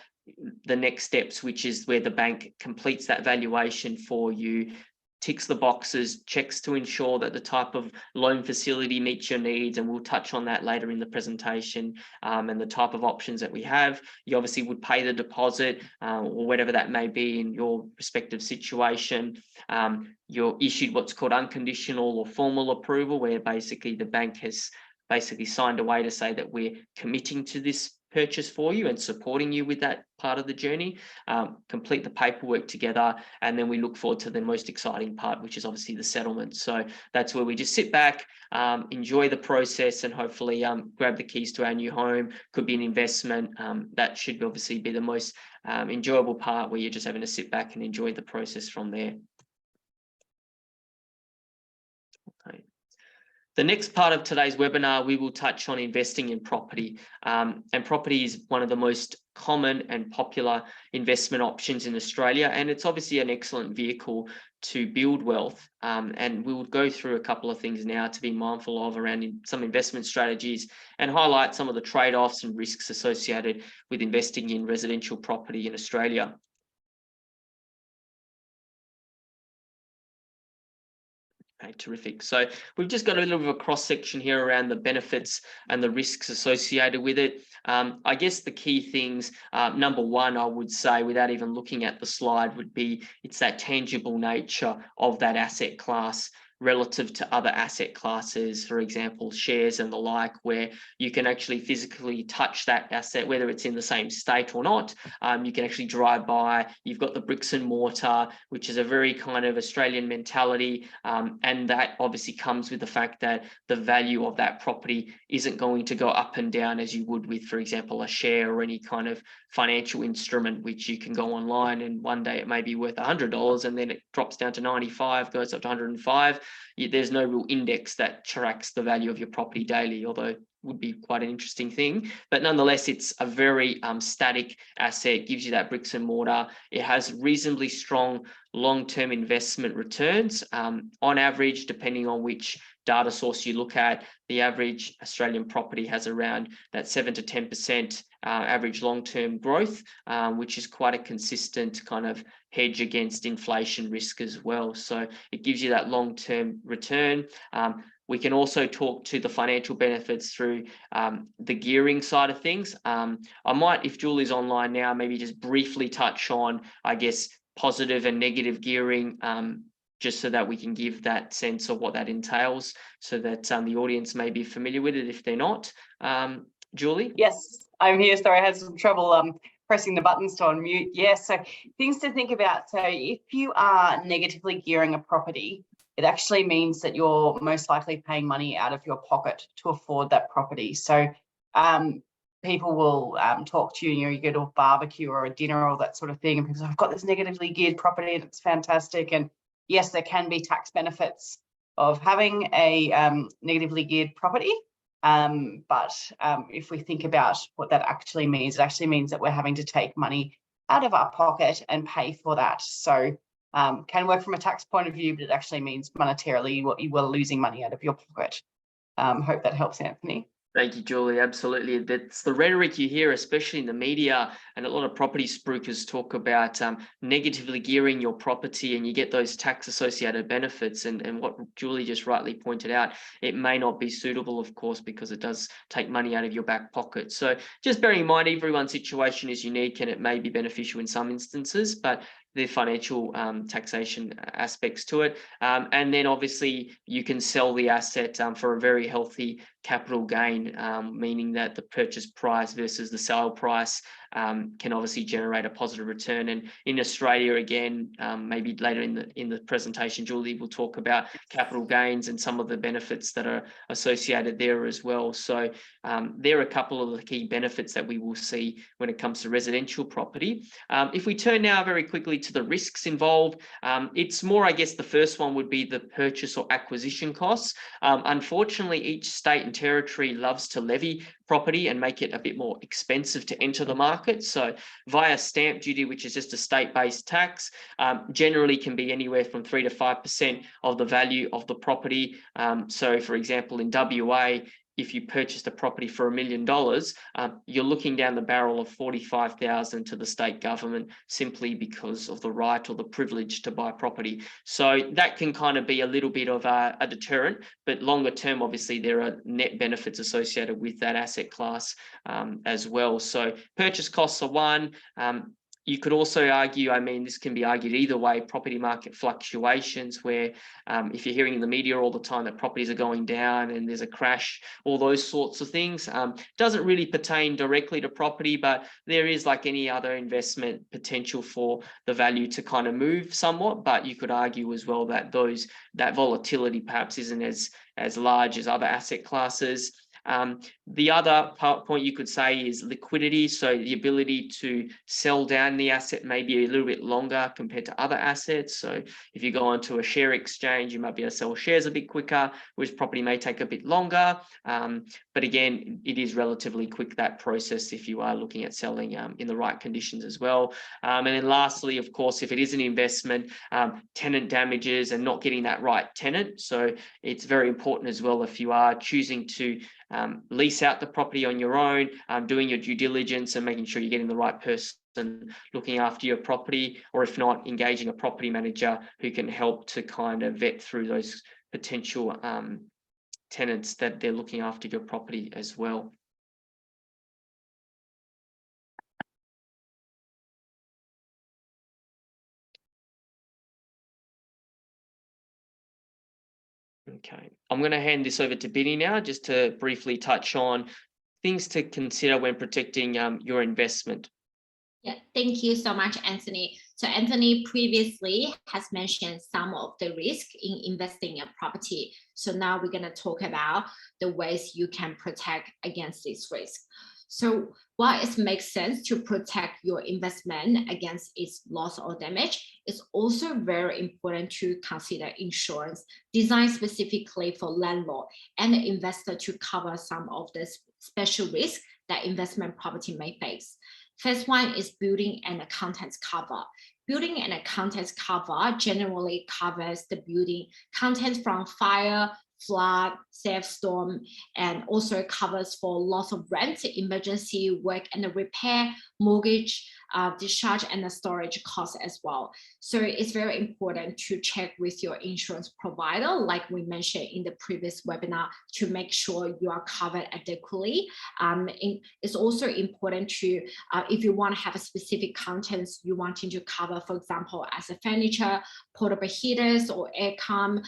the next steps, which is where the bank completes that valuation for you, ticks the boxes, checks to ensure that the type of loan facility meets your needs, and we'll touch on that later in the presentation, and the type of options that we have. You obviously would pay the deposit or whatever that may be in your respective situation. You're issued what's called unconditional or formal approval, where basically the bank has basically signed away to say that we're committing to this purchase for you and supporting you with that part of the journey. Complete the paperwork together, and then we look forward to the most exciting part, which is obviously the settlement. So that's where we just sit back, enjoy the process, and hopefully grab the keys to our new home. Could be an investment. That should obviously be the most enjoyable part, where you're just having to sit back and enjoy the process from there. Okay. The next part of today's webinar, we will touch on investing in property. And property is one of the most common and popular investment options in Australia. And it's obviously an excellent vehicle to build wealth. And we will go through a couple of things now to be mindful of around some investment strategies, and highlight some of the trade-offs and risks associated with investing in residential property in Australia. Okay, terrific. So we've just got a little bit of a cross section here around the benefits and the risks associated with it. I guess the key things, number one, I would say, without even looking at the slide, would be it's that tangible nature of that asset class relative to other asset classes, for example, shares and the like, where you can actually physically touch that asset, whether it's in the same state or not. You can actually drive by. You've got the bricks and mortar, which is a very kind of Australian mentality. And that obviously comes with the fact that the value of that property isn't going to go up and down as you would with, for example, a share or any kind of financial instrument, which you can go online and one day it may be worth $100 and then it drops down to 95, goes up to 105. There's no real index that tracks the value of your property daily, although it would be quite an interesting thing. But nonetheless, it's a very static asset, gives you that bricks and mortar. It has reasonably strong long-term investment returns. On average, depending on which data source you look at, the average Australian property has around that 7 to 10% average long-term growth, which is quite a consistent kind of hedge against inflation risk as well. So it gives you that long-term return. We can also talk to the financial benefits through the gearing side of things. I might, if Julie's online now, maybe just briefly touch on, I guess, positive and negative gearing, just so that we can give that sense of what that entails, so that the audience may be familiar with it if they're not. Julie? Yes, I'm here. Sorry, I had some trouble pressing the buttons to unmute. Yes, so things to think about. So if you are negatively gearing a property, it actually means that you're most likely paying money out of your pocket to afford that property. So people will talk to you, you go to a barbecue or a dinner or that sort of thing, and people say, I've got this negatively geared property and it's fantastic. And yes, there can be tax benefits of having a negatively geared property. But if we think about what that actually means, it actually means that we're having to take money out of our pocket and pay for that. So can work from a tax point of view, but it actually means monetarily you were losing money out of your pocket. Hope that helps, Anthony. Thank you, Julie. Absolutely. That's the rhetoric you hear, especially in the media, and a lot of property spruikers talk about negatively gearing your property, and you get those tax associated benefits. And what Julie just rightly pointed out, it may not be suitable, of course, because it does take money out of your back pocket. So just bearing in mind, everyone's situation is unique and it may be beneficial in some instances, but the financial taxation aspects to it. And then obviously you can sell the asset for a very healthy capital gain, meaning that the purchase price versus the sale price can obviously generate a positive return. And in Australia, again, maybe later in the presentation, Julie will talk about capital gains and some of the benefits that are associated there as well. So there are a couple of the key benefits that we will see when it comes to residential property. If we turn now very quickly to the risks involved, it's more, I guess, the first one would be the purchase or acquisition costs. Unfortunately, each state and territory loves to levy property and make it a bit more expensive to enter the market. So via stamp duty, which is just a state-based tax, generally can be anywhere from 3 to 5% of the value of the property. So for example, in WA, if you purchased a property for $1 million, you're looking down the barrel of $45,000 to the state government simply because of the right or the privilege to buy property. So that can kind of be a little bit of a deterrent, but longer term, obviously, there are net benefits associated with that asset class as well. So purchase costs are one. You could also argue, I mean, this can be argued either way, property market fluctuations, where if you're hearing in the media all the time that properties are going down and there's a crash, all those sorts of things, doesn't really pertain directly to property, but there is, like any other investment, potential for the value to kind of move somewhat. But you could argue as well that that volatility perhaps isn't as large as other asset classes. The other point you could say is liquidity. So the ability to sell down the asset may be a little bit longer compared to other assets. So if you go onto a share exchange, you might be able to sell shares a bit quicker, which property may take a bit longer. But again, it is relatively quick, that process, if you are looking at selling in the right conditions as well. And then lastly, of course, if it is an investment, tenant damages and not getting that right tenant. So it's very important as well, if you are choosing to lease out the property on your own, doing your due diligence and making sure you're getting the right person looking after your property, or if not, engaging a property manager who can help to kind of vet through those potential tenants that they're looking after your property as well. Okay, I'm going to hand this over to Binny now, just to briefly touch on things to consider when protecting your investment. Yeah, thank you so much, Anthony. So Anthony previously has mentioned some of the risk in investing in property. So now we're going to talk about the ways you can protect against this risk. So while it makes sense to protect your investment against its loss or damage, it's also very important to consider insurance designed specifically for landlord and the investor to cover some of the special risks that investment property may face. First one is building and contents cover. Building and contents cover generally covers the building contents from fire, flood, theft, storm, and also covers for loss of rent, emergency work and repair, mortgage, discharge, and the storage costs as well. So it's very important to check with your insurance provider, like we mentioned in the previous webinar, to make sure you are covered adequately. It's also important to, if you want to have a specific contents you wanting to cover, for example, as a furniture, portable heaters or aircon,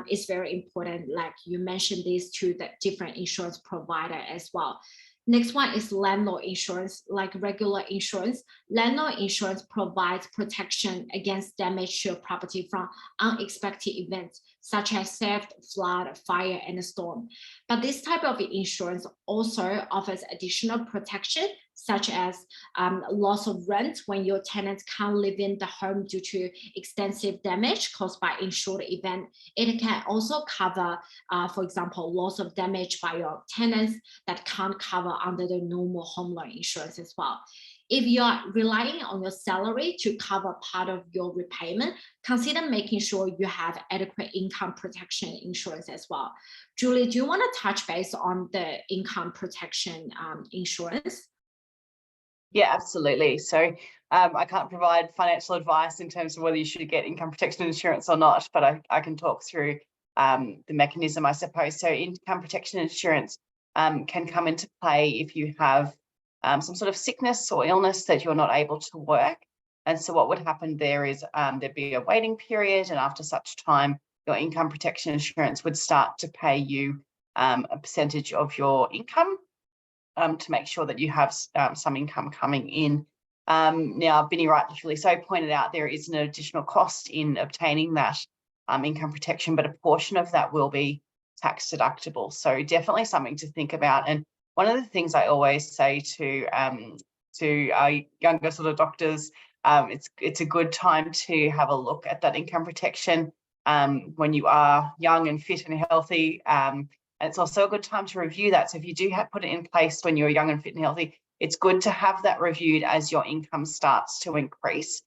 it's very important, like you mentioned this to the different insurance provider as well. Next one is landlord insurance. Like regular insurance, landlord insurance provides protection against damage to your property from unexpected events such as theft, flood, fire, and storm. But this type of insurance also offers additional protection such as loss of rent when your tenants can't live in the home due to extensive damage caused by insured event. It can also cover, for example, loss of damage by your tenants that can't cover under the normal home loan insurance as well. If you are relying on your salary to cover part of your repayment, consider making sure you have adequate income protection insurance as well. Julie, do you want to touch base on the income protection insurance? Yeah, absolutely. So I can't provide financial advice in terms of whether you should get income protection insurance or not, but I can talk through the mechanism, I suppose. So income protection insurance can come into play if you have some sort of sickness or illness that you're not able to work. And so what would happen there is there'd be a waiting period, and after such time, your income protection insurance would start to pay you a percentage of your income to make sure that you have some income coming in. Now, Binny rightfully so pointed out there is an additional cost in obtaining that income protection, but a portion of that will be tax deductible. So definitely something to think about. And one of the things I always say to our younger sort of doctors, it's a good time to have a look at that income protection when you are young and fit and healthy. And it's also a good time to review that. So if you do put it in place when you're young and fit and healthy, it's good to have that reviewed as your income starts to increase,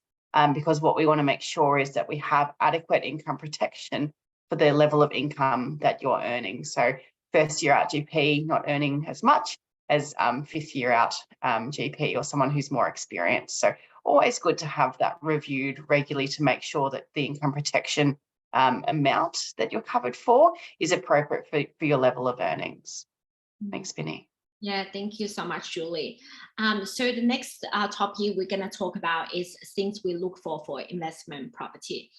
because what we want to make sure is that we have adequate income protection for the level of income that you're earning. So first year out GP, not earning as much as fifth year out GP or someone who's more experienced. So always good to have that reviewed regularly to make sure that the income protection amount that you're covered for is appropriate for your level of earnings. Thanks, Binny. Yeah, thank you so much, Julie. So the next topic we're going to talk about is things we look for investment property.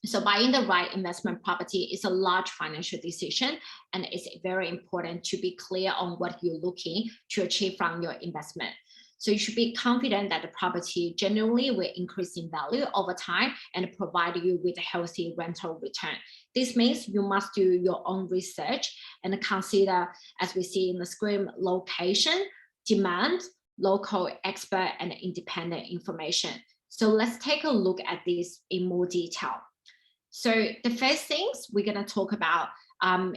So buying the right investment property is a large financial decision, and it's very important to be clear on what you're looking to achieve from your investment. So you should be confident that the property generally will increase in value over time and provide you with a healthy rental return. This means you must do your own research and consider, as we see in the screen, location, demand, local expert, and independent information. So let's take a look at this in more detail. So the first things we're going to talk about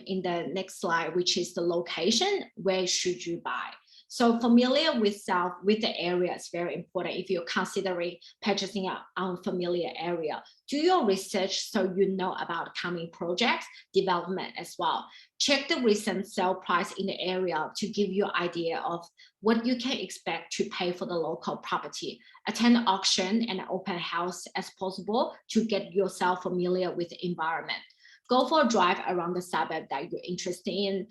in the next slide, which is the location. Where should you buy? So familiar with the area is very important. If you're considering purchasing an unfamiliar area, do your research so you know about coming projects, development as well. Check the recent sale price in the area to give you an idea of what you can expect to pay for the local property. Attend auction and open house as possible to get yourself familiar with the environment. Go for a drive around the suburb that you're interested in,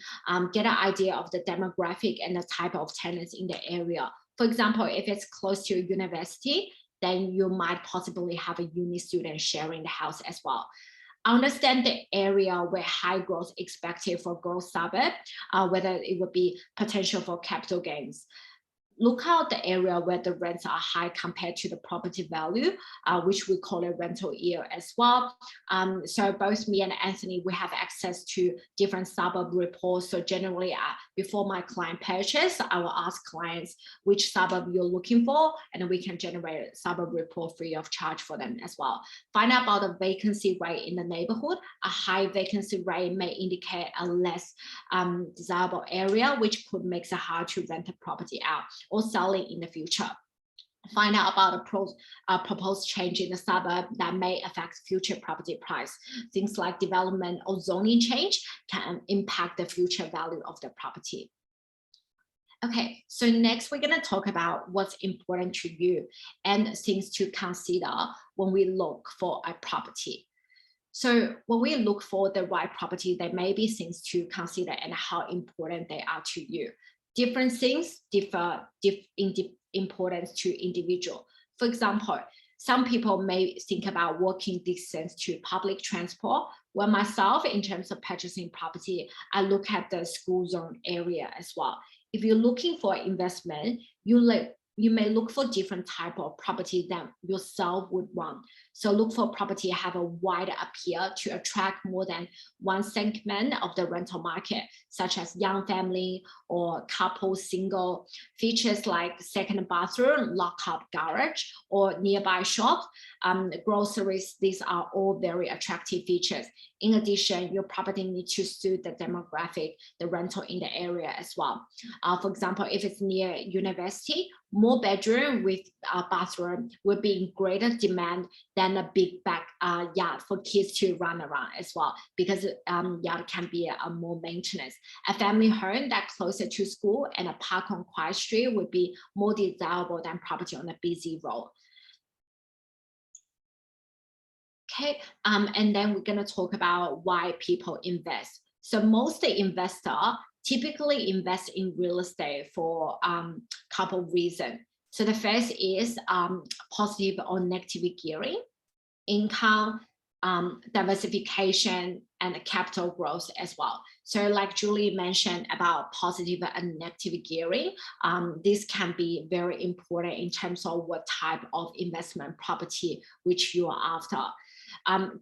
get an idea of the demographic and the type of tenants in the area. For example, if it's close to a university, then you might possibly have a uni student sharing the house as well. Understand the area where high growth expected for growth suburb, whether it would be potential for capital gains. Look out the area where the rents are high compared to the property value, which we call a rental yield as well. So both me and Anthony, we have access to different suburb reports. So generally, before my client purchase, I will ask clients which suburb you're looking for, and we can generate a suburb report free of charge for them as well. Find out about the vacancy rate in the neighborhood. A high vacancy rate may indicate a less desirable area, which could make it hard to rent a property out or selling in the future. Find out about a proposed change in the suburb that may affect future property price. Things like development or zoning change can impact the future value of the property. Okay, so next we're going to talk about what's important to you and things to consider when we look for a property. So when we look for the right property, there may be things to consider and how important they are to you. Different things differ in importance to individual. For example, some people may think about walking distance to public transport. Well, myself, in terms of purchasing property, I look at the school zone area as well. If you're looking for investment, you may look for different type of property that yourself would want. So look for property have a wider appeal to attract more than one segment of the rental market, such as young family or couple single. Features like second bathroom, lock-up garage, or nearby shop, groceries, these are all very attractive features. In addition, your property needs to suit the demographic, the rental in the area as well. For example, if it's near university, more bedroom with a bathroom will be in greater demand than a big backyard for kids to run around as well, because yard can be a more maintenance. A family home that closer to school and a park on quiet street would be more desirable than property on a busy road. Okay, and then we're going to talk about why people invest. So most investors typically invest in real estate for a couple of reasons. So the first is positive or negative gearing, income, diversification, and capital growth as well. So like Julie mentioned about positive and negative gearing, this can be very important in terms of what type of investment property which you are after.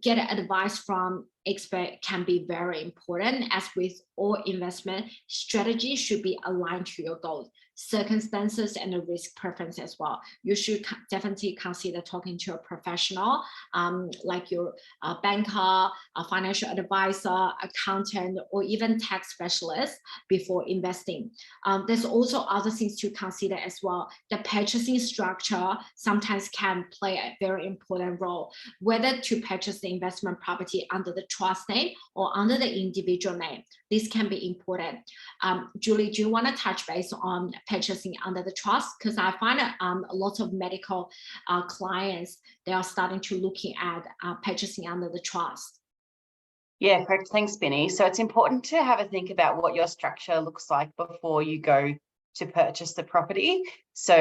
Get advice from expert can be very important. As with all investment, strategy should be aligned to your goals, circumstances, and the risk preference as well. You should definitely consider talking to a professional, like your banker, a financial advisor, accountant, or even tax specialist before investing. There's also other things to consider as well. The purchasing structure sometimes can play a very important role, whether to purchase the investment property under the trust name or under the individual name. This can be important. Julie, do you want to touch base on purchasing under the trust? Because I find a lot of medical clients, they are starting to looking at purchasing under the trust. Yeah, correct. Thanks, Binny. So it's important to have a think about what your structure looks like before you go to purchase the property. So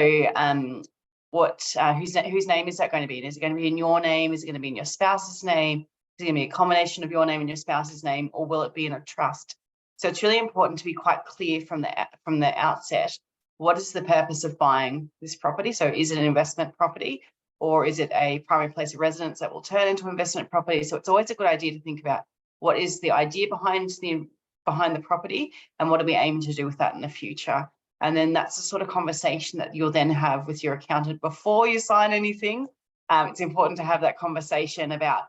whose name is that going to be in? Is it going to be in your name? Is it going to be in your spouse's name? Is it going to be a combination of your name and your spouse's name, or will it be in a trust? So it's really important to be quite clear from the outset. What is the purpose of buying this property? So is it an investment property, or is it a primary place of residence that will turn into investment property? So it's always a good idea to think about what is the idea behind the property, and what are we aiming to do with that in the future? And then that's the sort of conversation that you'll then have with your accountant before you sign anything. It's important to have that conversation about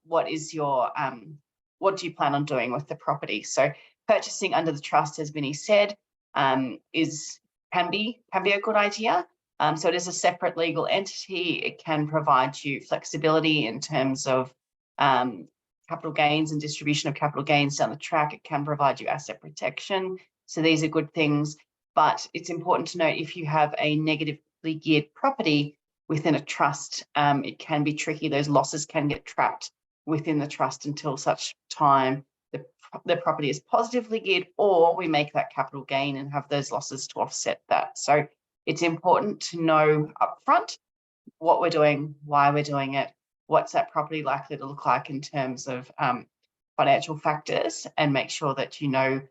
what do you plan on doing with the property? So purchasing under the trust, as Vinny said, can be a good idea. So it is a separate legal entity. It can provide you flexibility in terms of capital gains and distribution of capital gains down the track. It can provide you asset protection. So these are good things. But it's important to note, if you have a negatively geared property within a trust, it can be tricky. Those losses can get trapped within the trust until such time the property is positively geared, or we make that capital gain and have those losses to offset that. So it's important to know upfront what we're doing, why we're doing it, what's that property likely to look like in terms of financial factors, and make sure that you know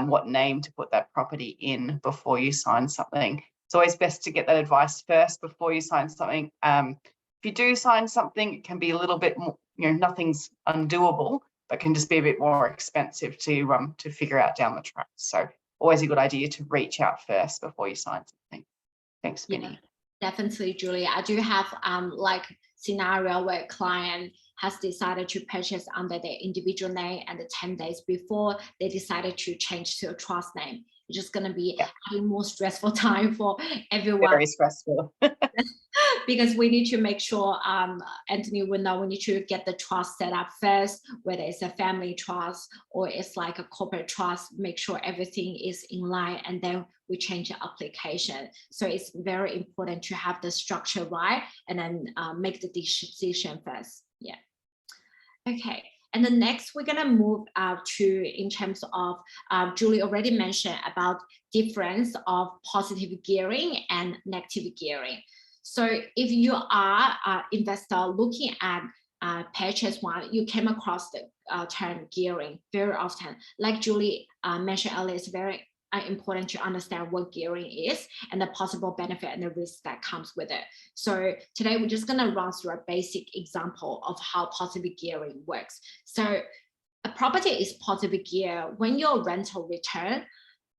what name to put that property in before you sign something. It's always best to get that advice first before you sign something. If you do sign something, it can be a little bit more, nothing's undoable, but can just be a bit more expensive to figure out down the track. So always a good idea to reach out first before you sign something. Thanks, Vinny. Yeah, definitely, Julie. I do have like scenario where client has decided to purchase under their individual name, and the 10 days before they decided to change to a trust name. It's just going to be a more stressful time for everyone. Very stressful. Because we need to make sure, Anthony will know, we need to get the trust set up first, whether it's a family trust or it's like a corporate trust, make sure everything is in line, and then we change the application. So it's very important to have the structure right, and then make the decision first. Yeah. Okay. And then next, we're going to move to, in terms of, Julie already mentioned about difference of positive gearing and negative gearing. So if you are an investor looking at purchase one, you came across the term gearing very often. Like Julie mentioned earlier, it's very important to understand what gearing is and the possible benefit and the risk that comes with it. So today we're just going to run through a basic example of how positive gearing works. So a property is positive gear when your rental return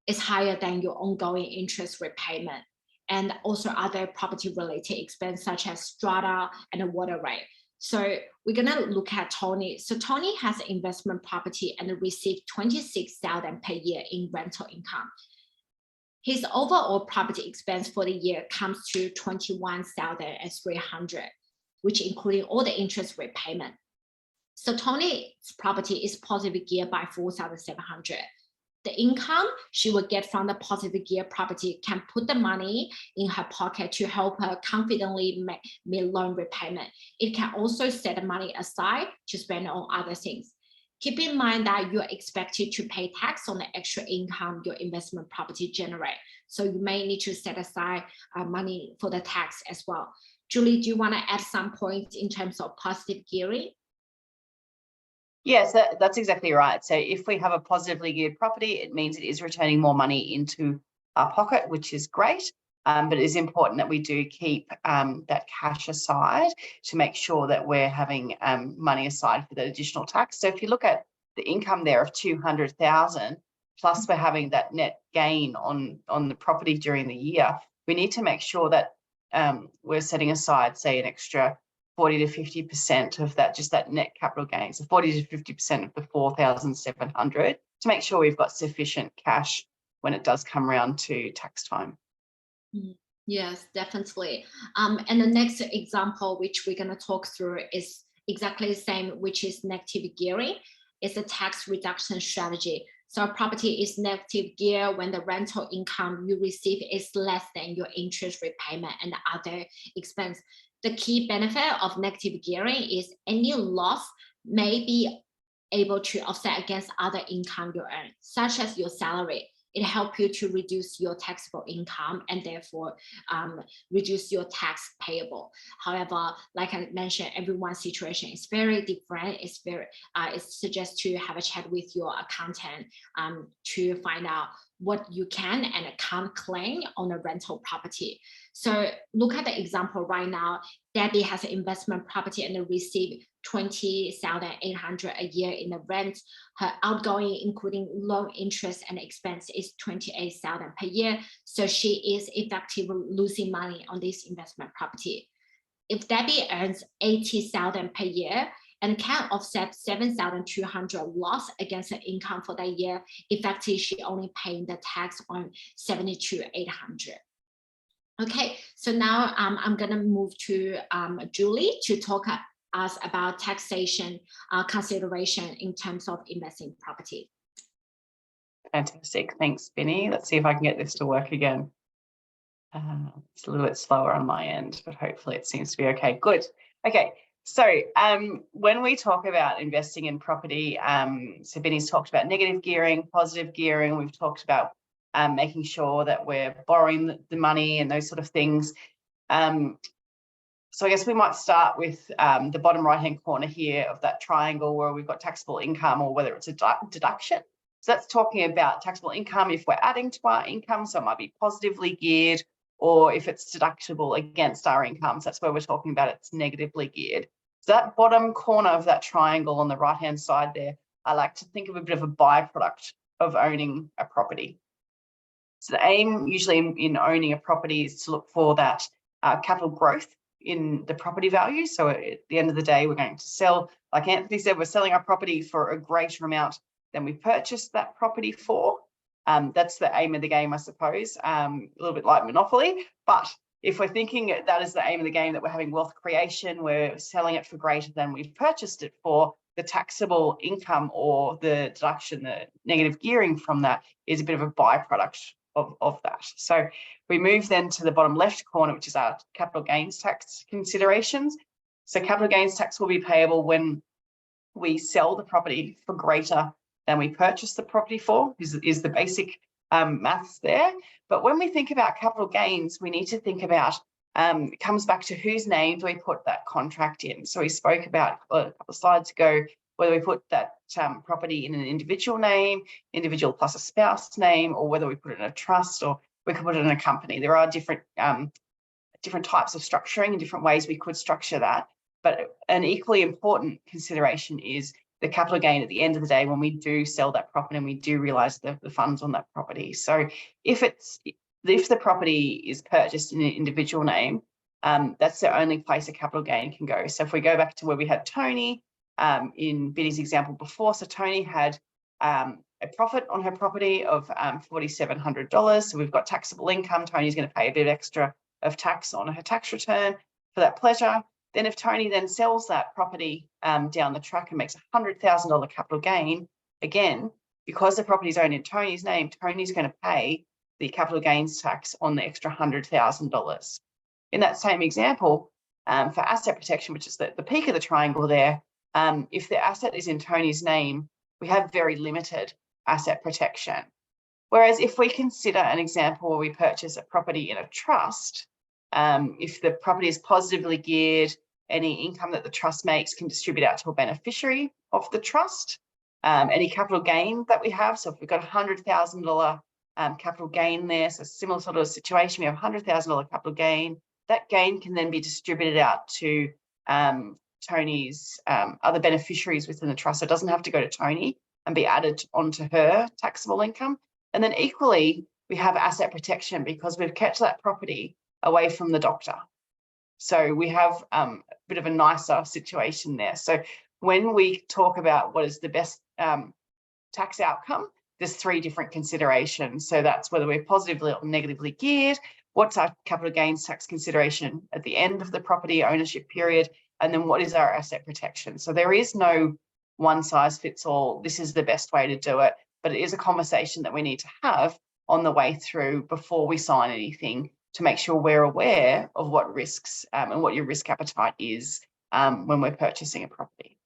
is higher than your ongoing interest repayment, and also other property related expense such as strata and a water rate. So we're gonna look at Tony. So Tony has an investment property and received $26,000 per year in rental income. His overall property expense for the year comes to $21,300, which including all the interest repayment. So Tony's property is positive gear by $4,700. The income she will get from the positive gear property can put the money in her pocket to help her confidently meet loan repayment. It can also set the money aside to spend on other things. Keep in mind that you're expected to pay tax on the extra income your investment property generates. So you may need to set aside money for the tax as well. Julie, do you want to add some points in terms of positive gearing? Yes, that's exactly right. So if we have a positively geared property, it means it is returning more money into our pocket, which is great. But it is important that we do keep that cash aside to make sure that we're having money aside for the additional tax. So if you look at the income there of $200,000, plus we're having that net gain on the property during the year, we need to make sure that we're setting aside, say, an extra 40 to 50% of that, just that net capital gain. So 40 to 50% of the 4,700 to make sure we've got sufficient cash when it does come around to tax time. Yes, definitely. And the next example, which we're going to talk through, is exactly the same, which is negative gearing. It's a tax reduction strategy. So a property is negative gear when the rental income you receive is less than your interest repayment and other expense. The key benefit of negative gearing is any loss may be able to offset against other income you earn, such as your salary. It helps you to reduce your taxable income and therefore reduce your tax payable. However, like I mentioned, everyone's situation is very different. It's suggests to have a chat with your accountant to find out what you can and can't claim on a rental property. So look at the example right now. Debbie has an investment property and received $20,800 a year in the rent. Her outgoing, including loan interest and expense, is $28,000 per year. So she is effectively losing money on this investment property. If Debbie earns $80,000 per year and can offset $7,200 loss against her income for that year, effectively she only paying the tax on $72,800. Okay, so now I'm gonna move to Julie to talk us about taxation consideration in terms of investing property. Fantastic, thanks, Binny. Let's see if I can get this to work again. It's a little bit slower on my end, but hopefully it seems to be okay. Good. Okay, So when we talk about investing in property, so Benny's talked about negative gearing, positive gearing. We've talked about making sure that we're borrowing the money and those sort of things. So I guess we might start with the bottom right-hand corner here of that triangle where we've got taxable income, or whether it's a deduction. So that's talking about taxable income if we're adding to our income, so it might be positively geared, or if it's deductible against our income. So that's where we're talking about it's negatively geared. So that bottom corner of that triangle on the right-hand side there, I like to think of a bit of a byproduct of owning a property. So the aim usually in owning a property is to look for that capital growth in the property value. So at the end of the day, we're going to sell, like Anthony said, we're selling our property for a greater amount than we purchased that property for. That's the aim of the game, I suppose, a little bit like Monopoly. But if we're thinking that is the aim of the game, that we're having wealth creation, we're selling it for greater than we've purchased it for, the taxable income or the deduction, the negative gearing from that is a bit of a byproduct of that. So we move then to the bottom left corner, which is our capital gains tax considerations. So capital gains tax will be payable when we sell the property for greater than we purchased the property for, is the basic maths there. But when we think about capital gains, we need to think about, it comes back to whose name do we put that contract in. So we spoke about a couple of slides ago, whether we put that property in an individual name, individual plus a spouse name, or whether we put it in a trust, or we could put it in a company. There are different types of structuring and different ways we could structure that. But an equally important consideration is the capital gain at the end of the day when we do sell that property and we do realise the funds on that property. So if the property is purchased in an individual name, that's the only place a capital gain can go. So if we go back to where we had Tony, in Biddy's example before, so Tony had a profit on her property of $4,700. So we've got taxable income. Tony's going to pay a bit extra of tax on her tax return for that pleasure. Then if Tony then sells that property down the track and makes a $100,000 capital gain, again, because the property is owned in Tony's name, Tony's going to pay the capital gains tax on the extra $100,000. In that same example, for asset protection, which is the peak of the triangle there, if the asset is in Tony's name, we have very limited asset protection. Whereas if we consider an example where we purchase a property in a trust, if the property is positively geared, any income that the trust makes can distribute out to a beneficiary of the trust. Any capital gain that we have, so if we've got a $100,000 capital gain there, so similar sort of situation, we have $100,000 capital gain, that gain can then be distributed out to Tony's other beneficiaries within the trust. So it doesn't have to go to Tony and be added onto her taxable income. And then equally, we have asset protection because we've kept that property away from the doctor. So we have a bit of a nicer situation there. So when we talk about what is the best tax outcome, there's three different considerations. So that's whether we're positively or negatively geared, what's our capital gains tax consideration at the end of the property ownership period, and then what is our asset protection. So there is no one size fits all, this is the best way to do it, but it is a conversation that we need to have on the way through before we sign anything, to make sure we're aware of what risks and what your risk appetite is when we're purchasing a property.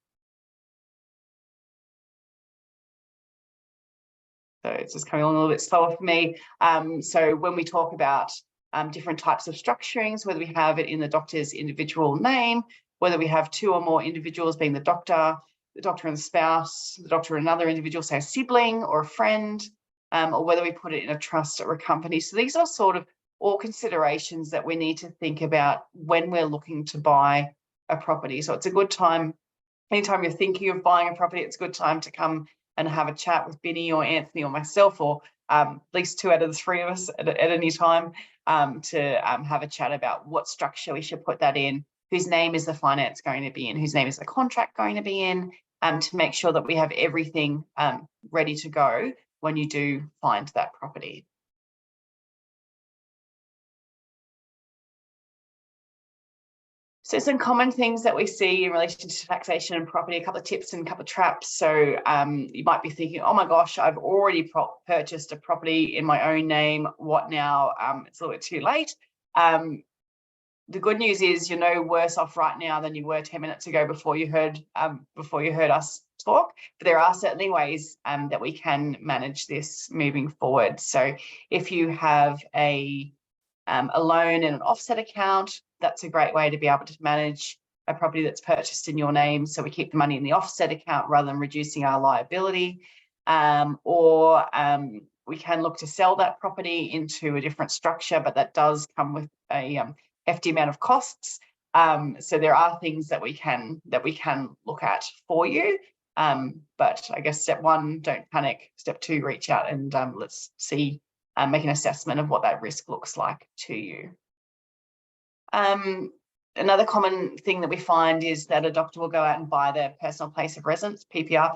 So it's just coming along a little bit slower for me. So when we talk about different types of structurings, whether we have it in the doctor's individual name, whether we have two or more individuals being the doctor and the spouse, the doctor and another individual, say a sibling or a friend, or whether we put it in a trust or a company. So these are sort of all considerations that we need to think about when we're looking to buy a property. So it's a good time, anytime you're thinking of buying a property, it's a good time to come and have a chat with Binny or Anthony or myself, or at least two out of the three of us at any time, to have a chat about what structure we should put that in, whose name is the finance going to be in, whose name is the contract going to be in, to make sure that we have everything ready to go when you do find that property. So some common things that we see in relation to taxation and property, a couple of tips and a couple of traps. So you might be thinking, oh my gosh, I've already purchased a property in my own name. What now? It's a little bit too late. the good news is you're no worse off right now than you were 10 minutes ago before you heard us talk. But there are certainly ways that we can manage this moving forward. So if you have a loan in an offset account, that's a great way to be able to manage a property that's purchased in your name. So we keep the money in the offset account rather than reducing our liability. Or we can look to sell that property into a different structure, but that does come with a hefty amount of costs. So there are things that we can look at for you. But I guess step one, don't panic. Step two, reach out and let's see, make an assessment of what that risk looks like to you. Another common thing that we find is that a doctor will go out and buy their personal place of residence, PPR,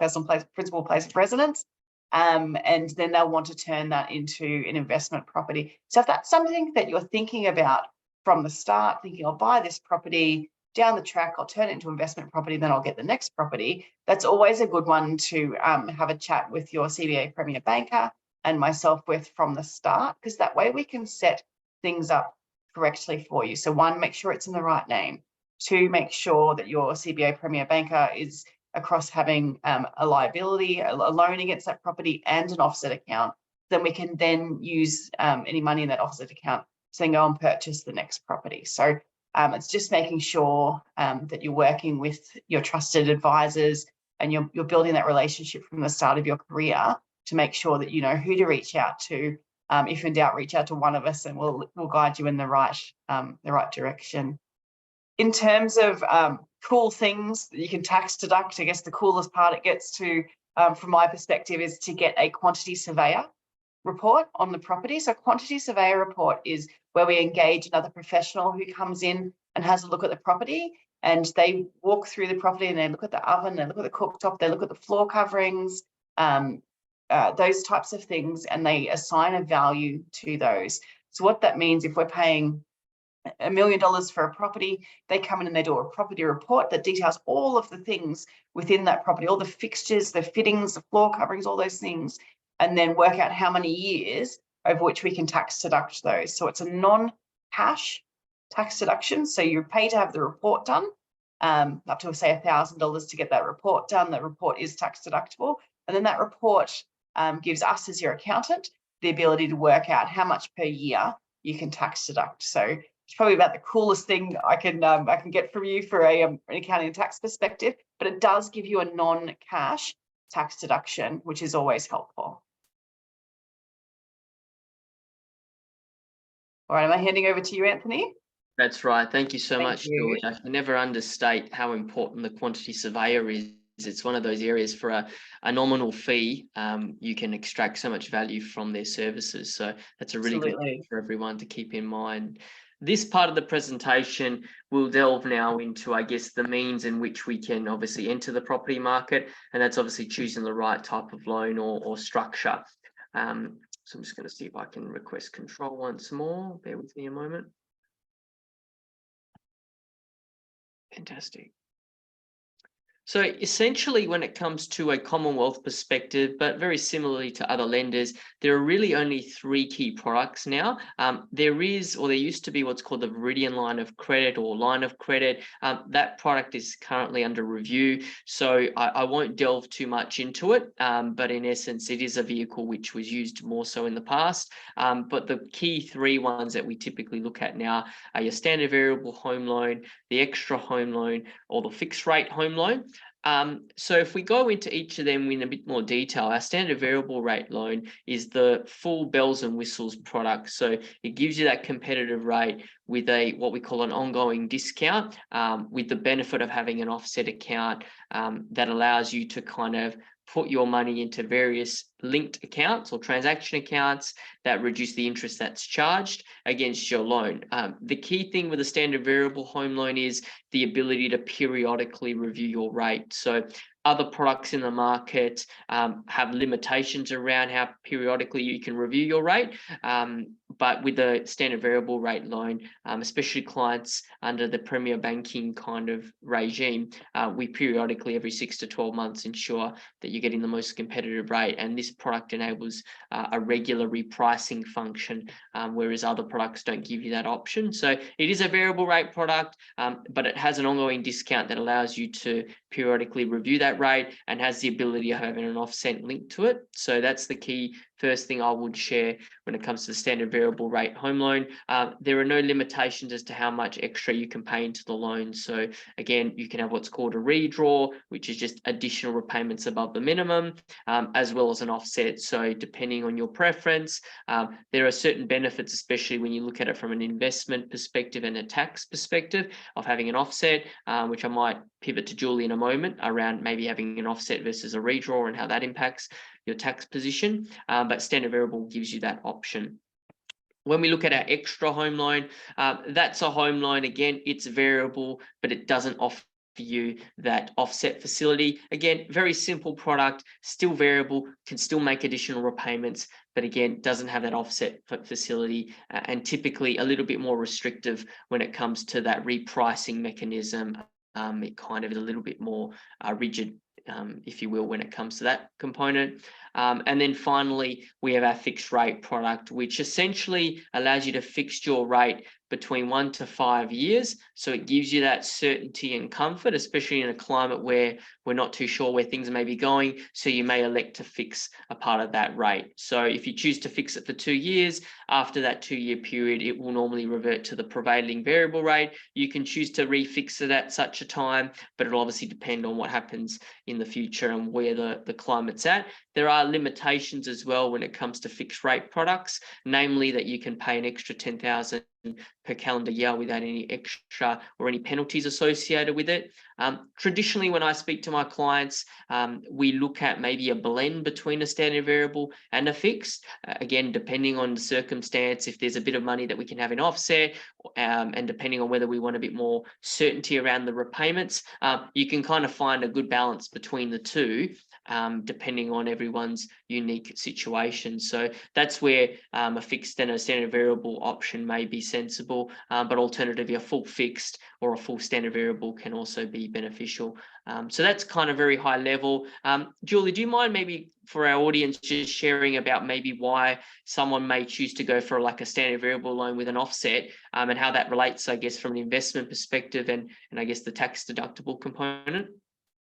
principal place of residence, and then they'll want to turn that into an investment property. So if that's something that you're thinking about from the start, thinking I'll buy this property, down the track, I'll turn it into investment property, then I'll get the next property, that's always a good one to have a chat with your CBA Premier Banker and myself with from the start, because that way we can set things up correctly for you. So one, make sure it's in the right name. Two, make sure that your CBA Premier Banker is across having a liability, a loan against that property and an offset account. Then we can then use any money in that offset account to then go and purchase the next property. So it's just making sure that you're working with your trusted advisors and you're building that relationship from the start of your career to make sure that you know who to reach out to. If in doubt, reach out to one of us and we'll guide you in the right direction. In terms of cool things that you can tax deduct, I guess the coolest part it gets to, from my perspective, is to get a quantity surveyor report on the property. So quantity surveyor report is where we engage another professional who comes in and has a look at the property, and they walk through the property and they look at the oven, they look at the cooktop, they look at the floor coverings, those types of things, and they assign a value to those. So what that means, if we're paying $1 million for a property, they come in and they do a property report that details all of the things within that property, all the fixtures, the fittings, the floor coverings, all those things, and then work out how many years over which we can tax deduct those. So it's a non-cash tax deduction. So you pay to have the report done, up to say $1,000 to get that report done. That report is tax deductible. And then that report gives us as your accountant the ability to work out how much per year you can tax deduct. So it's probably about the coolest thing I can get from you for an accounting and tax perspective, but it does give you a non-cash tax deduction, which is always helpful. All right, am I handing over to you, Anthony? That's right. Thank you so Thank much, you. George. I can never understate how important the quantity surveyor is. It's one of those areas for a nominal fee, you can extract so much value from their services. So that's a really good thing for everyone to keep in mind. This part of the presentation will delve now into, I guess, the means in which we can obviously enter the property market, and that's obviously choosing the right type of loan or structure. So I'm just going to see if I can request control once more. Bear with me a moment. Fantastic. So essentially, when it comes to a Commonwealth perspective, but very similarly to other lenders, there are really only three key products now. There used to be what's called the Viridian line of credit or line of credit. That product is currently under review, so I won't delve too much into it. But in essence, it is a vehicle which was used more so in the past. But the key three ones that we typically look at now are your standard variable home loan, the extra home loan, or the fixed rate home loan. So if we go into each of them in a bit more detail, our standard variable rate loan is the full bells and whistles product. So it gives you that competitive rate with what we call an ongoing discount, with the benefit of having an offset account that allows you to kind of put your money into various linked accounts or transaction accounts that reduce the interest that's charged against your loan. The key thing with a standard variable home loan is the ability to periodically review your rate. So Other products in the market have limitations around how periodically you can review your rate. But with the standard variable rate loan, especially clients under the Premier Banking kind of regime, we periodically, every 6 to 12 months, ensure that you're getting the most competitive rate. And this product enables a regular repricing function, whereas other products don't give you that option. So it is a variable rate product, but it has an ongoing discount that allows you to periodically review that rate and has the ability of having an offset link to it. So that's the key first thing I would share when it comes to the standard variable rate home loan. There are no limitations as to how much extra you can pay into the loan. So again, you can have what's called a redraw, which is just additional repayments above the minimum, as well as an offset. So depending on your preference, there are certain benefits, especially when you look at it from an investment perspective and a tax perspective, of having an offset, which I might pivot to Julie in a moment around maybe having an offset versus a redraw and how that impacts your tax position. But standard variable gives you that option. When we look at our extra home loan, that's a home loan. Again, it's variable, but it doesn't offer you that offset facility. Again, very simple product, still variable, can still make additional repayments, but again, doesn't have that offset facility, and typically a little bit more restrictive when it comes to that repricing mechanism. It kind of is a little bit more rigid, if you will, when it comes to that component. And then finally, we have our fixed rate product, which essentially allows you to fix your rate between 1 to 5 years. So it gives you that certainty and comfort, especially in a climate where we're not too sure where things may be going. So you may elect to fix a part of that rate. So if you choose to fix it for 2 years, after that 2-year period, it will normally revert to the prevailing variable rate. You can choose to refix it at such a time, but it'll obviously depend on what happens in the future and where the climate's at. There are limitations as well when it comes to fixed rate products, namely that you can pay an extra $10,000 per calendar year without any extra or any penalties associated with it. Traditionally, when I speak to my clients, we look at maybe a blend between a standard variable and a fixed. Again, depending on the circumstance, if there's a bit of money that we can have in offset, and depending on whether we want a bit more certainty around the repayments, you can kind of find a good balance between the two, depending on everyone's unique situation. So that's where a fixed and a standard variable option may be sensible, but alternatively, a full fixed or a full standard variable can also be beneficial. So that's kind of very high level. Julie, do you mind maybe for our audience just sharing about maybe why someone may choose to go for like a standard variable loan with an offset, and how that relates, I guess, from an investment perspective and I guess the tax deductible component?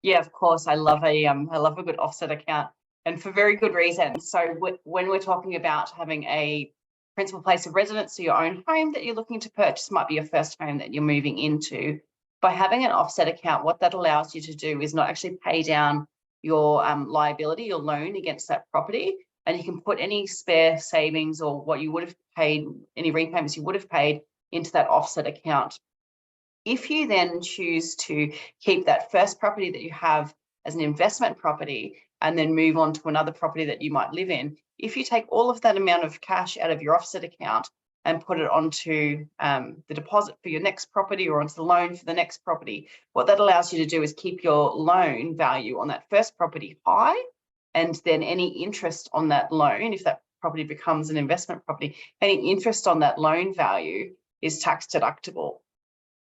Yeah, of course. I love a good offset account, and for very good reason. So when we're talking about having a principal place of residence, so your own home that you're looking to purchase, might be your first home that you're moving into, by having an offset account, what that allows you to do is not actually pay down your liability, your loan against that property, and you can put any spare savings or what you would have paid, any repayments you would have paid, into that offset account. If you then choose to keep that first property that you have as an investment property and then move on to another property that you might live in, if you take all of that amount of cash out of your offset account and put it onto the deposit for your next property or onto the loan for the next property, what that allows you to do is keep your loan value on that first property high, and then any interest on that loan, if that property becomes an investment property, any interest on that loan value is tax deductible.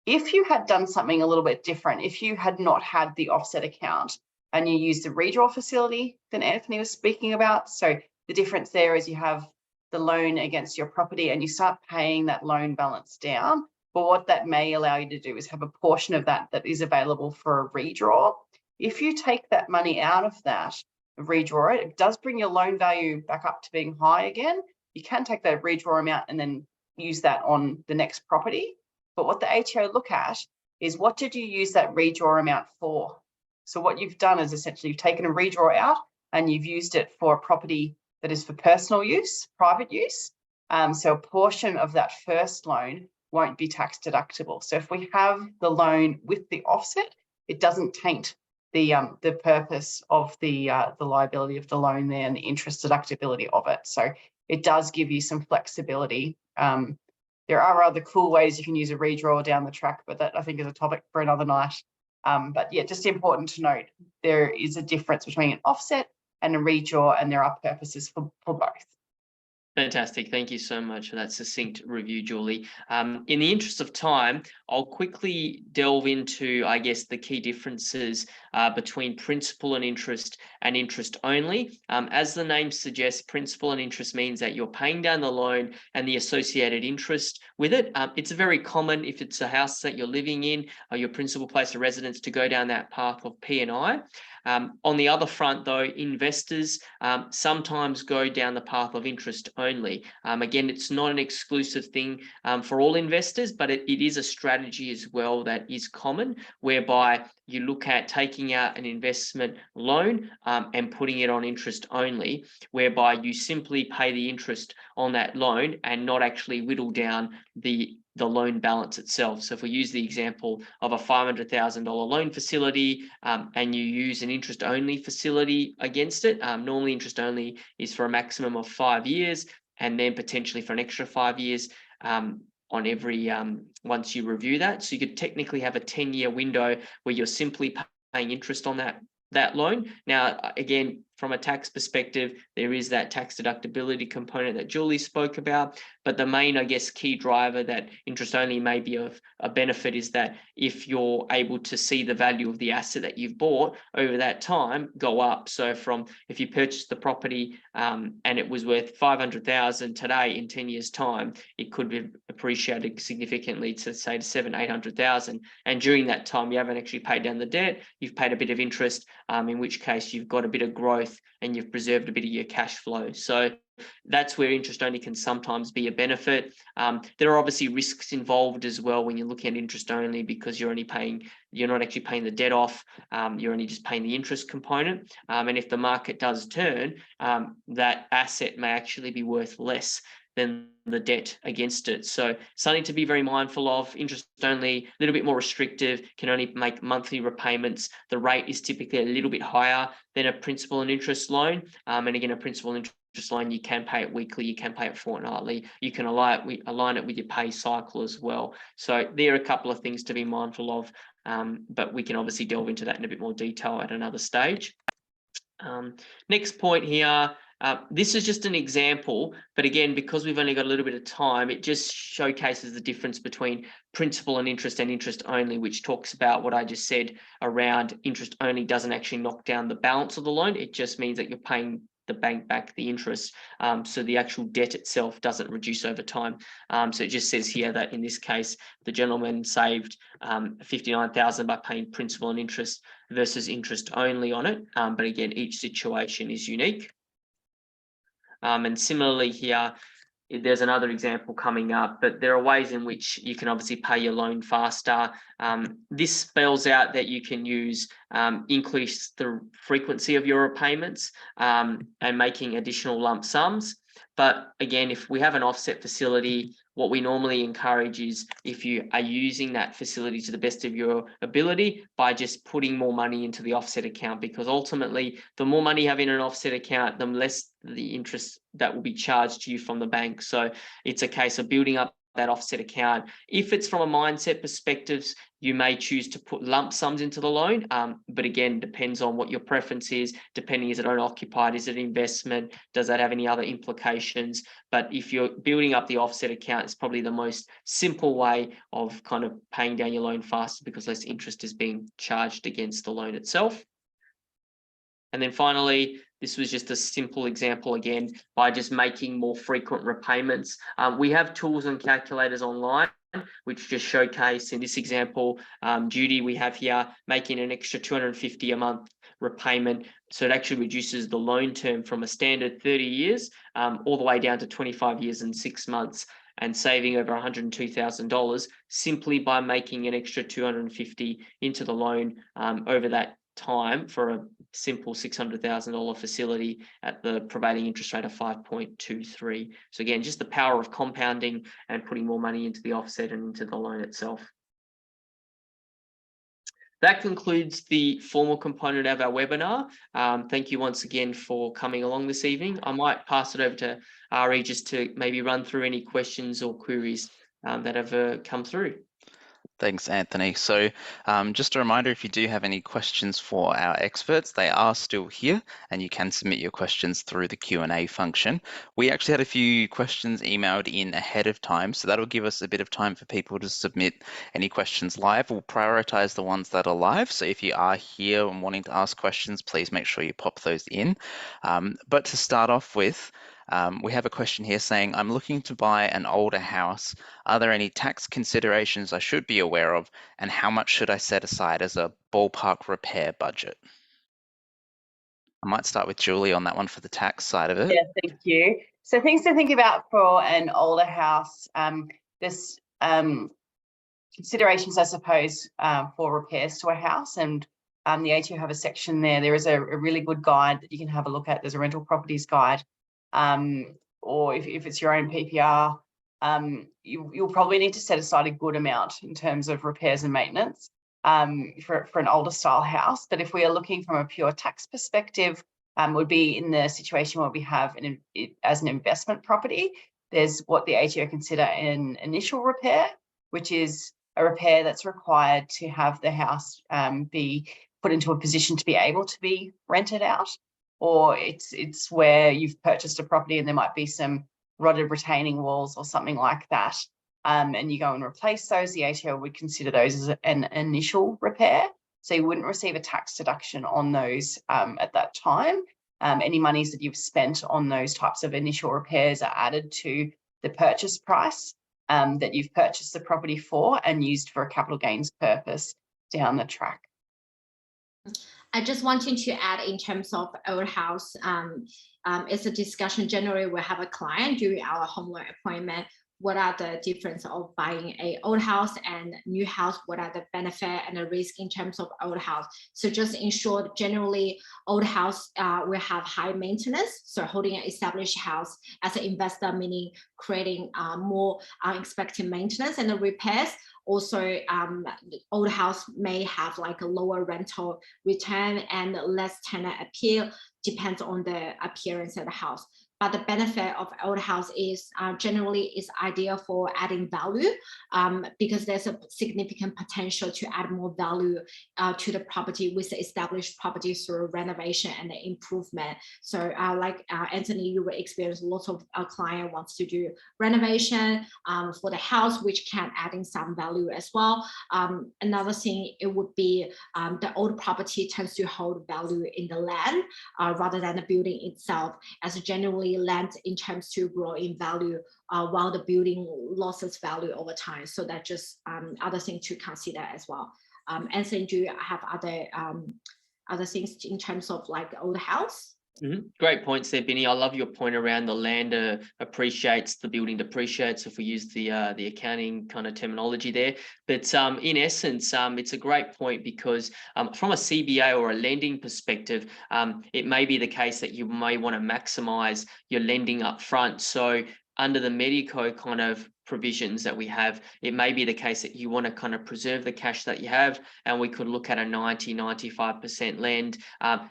If you had done something a little bit different, if you had not had the offset account and you used the redraw facility that Anthony was speaking about, so the difference there is you have the loan against your property and you start paying that loan balance down. But what that may allow you to do is have a portion of that is available for a redraw. If you take that money out of that, redraw it does bring your loan value back up to being high again. You can take that redraw amount and then use that on the next property. But what the ATO look at is, what did you use that redraw amount for? So what you've done is essentially you've taken a redraw out and you've used it for a property that is for personal use, private use. So a portion of that first loan won't be tax deductible. So if we have the loan with the offset, it doesn't taint the purpose of the liability of the loan there and the interest deductibility of it. So it does give you some flexibility. There are other cool ways you can use a redraw down the track, but that I think is a topic for another night. But yeah, just important to note, there is a difference between an offset and a redraw, and there are purposes for both. Fantastic. Thank you so much for that succinct review, Julie. In the interest of time, I'll quickly delve into, I guess, the key differences between principal and interest only. As the name suggests, principal and interest means that you're paying down the loan and the associated interest with it. It's very common if it's a house that you're living in or your principal place of residence to go down that path of P&I. On the other front, though, investors sometimes go down the path of interest only. Again, it's not an exclusive thing for all investors, but it is a strategy as well that is common, whereby you look at taking out an investment loan and putting it on interest only, whereby you simply pay the interest on that loan and not actually whittle down the loan balance itself. So if we use the example of a $500,000 loan facility and you use an interest only facility against it, normally interest only is for a maximum of 5 years and then potentially for an extra 5 years on every once you review that. So you could technically have a 10-year window where you're simply paying interest on that loan. Now, again, from a tax perspective, there is that tax deductibility component that Julie spoke about. But the main, I guess, key driver that interest only may be of a benefit is that if you're able to see the value of the asset that you've bought over that time go up. So if you purchased the property and it was worth $500,000 today, in 10 years' time, it could be appreciated significantly to say to $700,000-800,000. And during that time, you haven't actually paid down the debt. You've paid a bit of interest, in which case you've got a bit of growth and you've preserved a bit of your cash flow. So that's where interest only can sometimes be a benefit. There are obviously risks involved as well when you're looking at interest only, because you're not actually paying the debt off. You're only just paying the interest component. And if the market does turn, that asset may actually be worth less than the debt against it. So something to be very mindful of. Interest only, a little bit more restrictive, can only make monthly repayments. The rate is typically a little bit higher than a principal and interest loan. And again, a principal and interest loan, you can pay it weekly, you can pay it fortnightly, you can align it with your pay cycle as well. So there are a couple of things to be mindful of, but we can obviously delve into that in a bit more detail at another stage. Next point here, this is just an example, but again, because we've only got a little bit of time, it just showcases the difference between principal and interest only, which talks about what I just said around interest only doesn't actually knock down the balance of the loan. It just means that you're paying the bank back the interest. So the actual debt itself doesn't reduce over time. So it just says here that in this case, the gentleman saved $59,000 by paying principal and interest versus interest only on it. But again, each situation is unique. And similarly here, there's another example coming up, but there are ways in which you can obviously pay your loan faster. This spells out that you can increase the frequency of your repayments and making additional lump sums. But again, if we have an offset facility, what we normally encourage is if you are using that facility to the best of your ability by just putting more money into the offset account, because ultimately the more money you have in an offset account, the less the interest that will be charged to you from the bank. So it's a case of building up that offset account. If it's from a mindset perspective, you may choose to put lump sums into the loan, but again, depends on what your preference is, depending, is it owner occupied, is it investment, does that have any other implications? But if you're building up the offset account, it's probably the most simple way of kind of paying down your loan faster, because less interest is being charged against the loan itself. And then finally, this was just a simple example again, by just making more frequent repayments. We have tools and calculators online, which just showcase, in this example, Judy, we have here making an extra $250 a month repayment. So it actually reduces the loan term from a standard 30 years all the way down to 25 years and 6 months, and saving over $102,000 simply by making an extra $250 into the loan over that time for a simple $600,000 facility at the prevailing interest rate of 5.23. So again, just the power of compounding and putting more money into the offset and into the loan itself. That concludes the formal component of our webinar. Thank you once again for coming along this evening. I might pass it over to Ari just to maybe run through any questions or queries that have come through. Thanks, Anthony. So just a reminder, if you do have any questions for our experts, they are still here and you can submit your questions through the Q&A function. We actually had a few questions emailed in ahead of time, so that'll give us a bit of time for people to submit any questions live. We'll prioritize the ones that are live. So if you are here and wanting to ask questions, please make sure you pop those in. But to start off with, we have a question here saying, I'm looking to buy an older house. Are there any tax considerations I should be aware of, and how much should I set aside as a ballpark repair budget? I might start with Julie on that one for the tax side of it. Yeah, thank you. So things to think about for an older house. There's considerations, I suppose, for repairs to a house, and the ATO have a section there. There is a really good guide that you can have a look at. There's a rental properties guide, or if it's your own PPR, you'll probably need to set aside a good amount in terms of repairs and maintenance for an older style house. But if we are looking from a pure tax perspective, would be in the situation where we have as an investment property, there's what the ATO consider an initial repair, which is a repair that's required to have the house be put into a position to be able to be rented out. Or it's where you've purchased a property and there might be some rotted retaining walls or something like that, and you go and replace those. The ATO would consider those as an initial repair, so you wouldn't receive a tax deduction on those at that time. Any monies that you've spent on those types of initial repairs are added to the purchase price that you've purchased the property for and used for a capital gains purpose down the track. I just wanted to add in terms of old house, it's a discussion generally we have a client during our home loan appointment. What are the difference of buying a old house and new house? What are the benefit and the risk in terms of old house? So just in short, generally old house will have high maintenance. So holding an established house as an investor, meaning creating more unexpected maintenance and the repairs. Also, old house may have like a lower rental return and less tenant appeal, depends on the appearance of the house. But the benefit of old house is generally is ideal for adding value because there's a significant potential to add more value to the property with the established property through renovation and the improvement. So like Anthony, you will experience lots of our client wants to do renovation for the house, which can add in some value as well. Another thing, it would be the old property tends to hold value in the land rather than the building itself, as generally land in terms to grow in value while the building loses value over time. So that's just other thing to consider as well. Anthony, do you have other things in terms of like old house? Great points there, Binny. I love your point around the land appreciates, the building depreciates, if we use the accounting kind of terminology there. But in essence, it's a great point because from a CBA or a lending perspective, it may be the case that you may want to maximize your lending up front. So under the Medico kind of provisions that we have, it may be the case that you want to kind of preserve the cash that you have, and we could look at a 90-95% lend.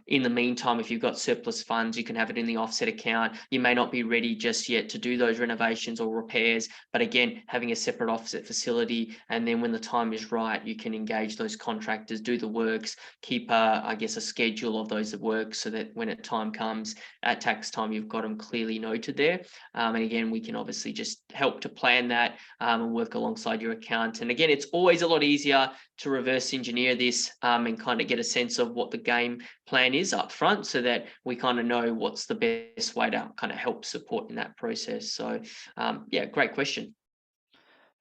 In the meantime, if you've got surplus funds, you can have it in the offset account. You may not be ready just yet to do those renovations or repairs, but again, having a separate offset facility, and then when the time is right, you can engage those contractors, do the works, keep I guess a schedule of those works so that when time comes at tax time, you've got them clearly noted there. And again, we can obviously just help to plan that and work alongside your account. And again, it's always a lot easier to reverse engineer this and kind of get a sense of what the game plan is up front so that we kind of know what's the best way to kind of help support in that process. So yeah, great question.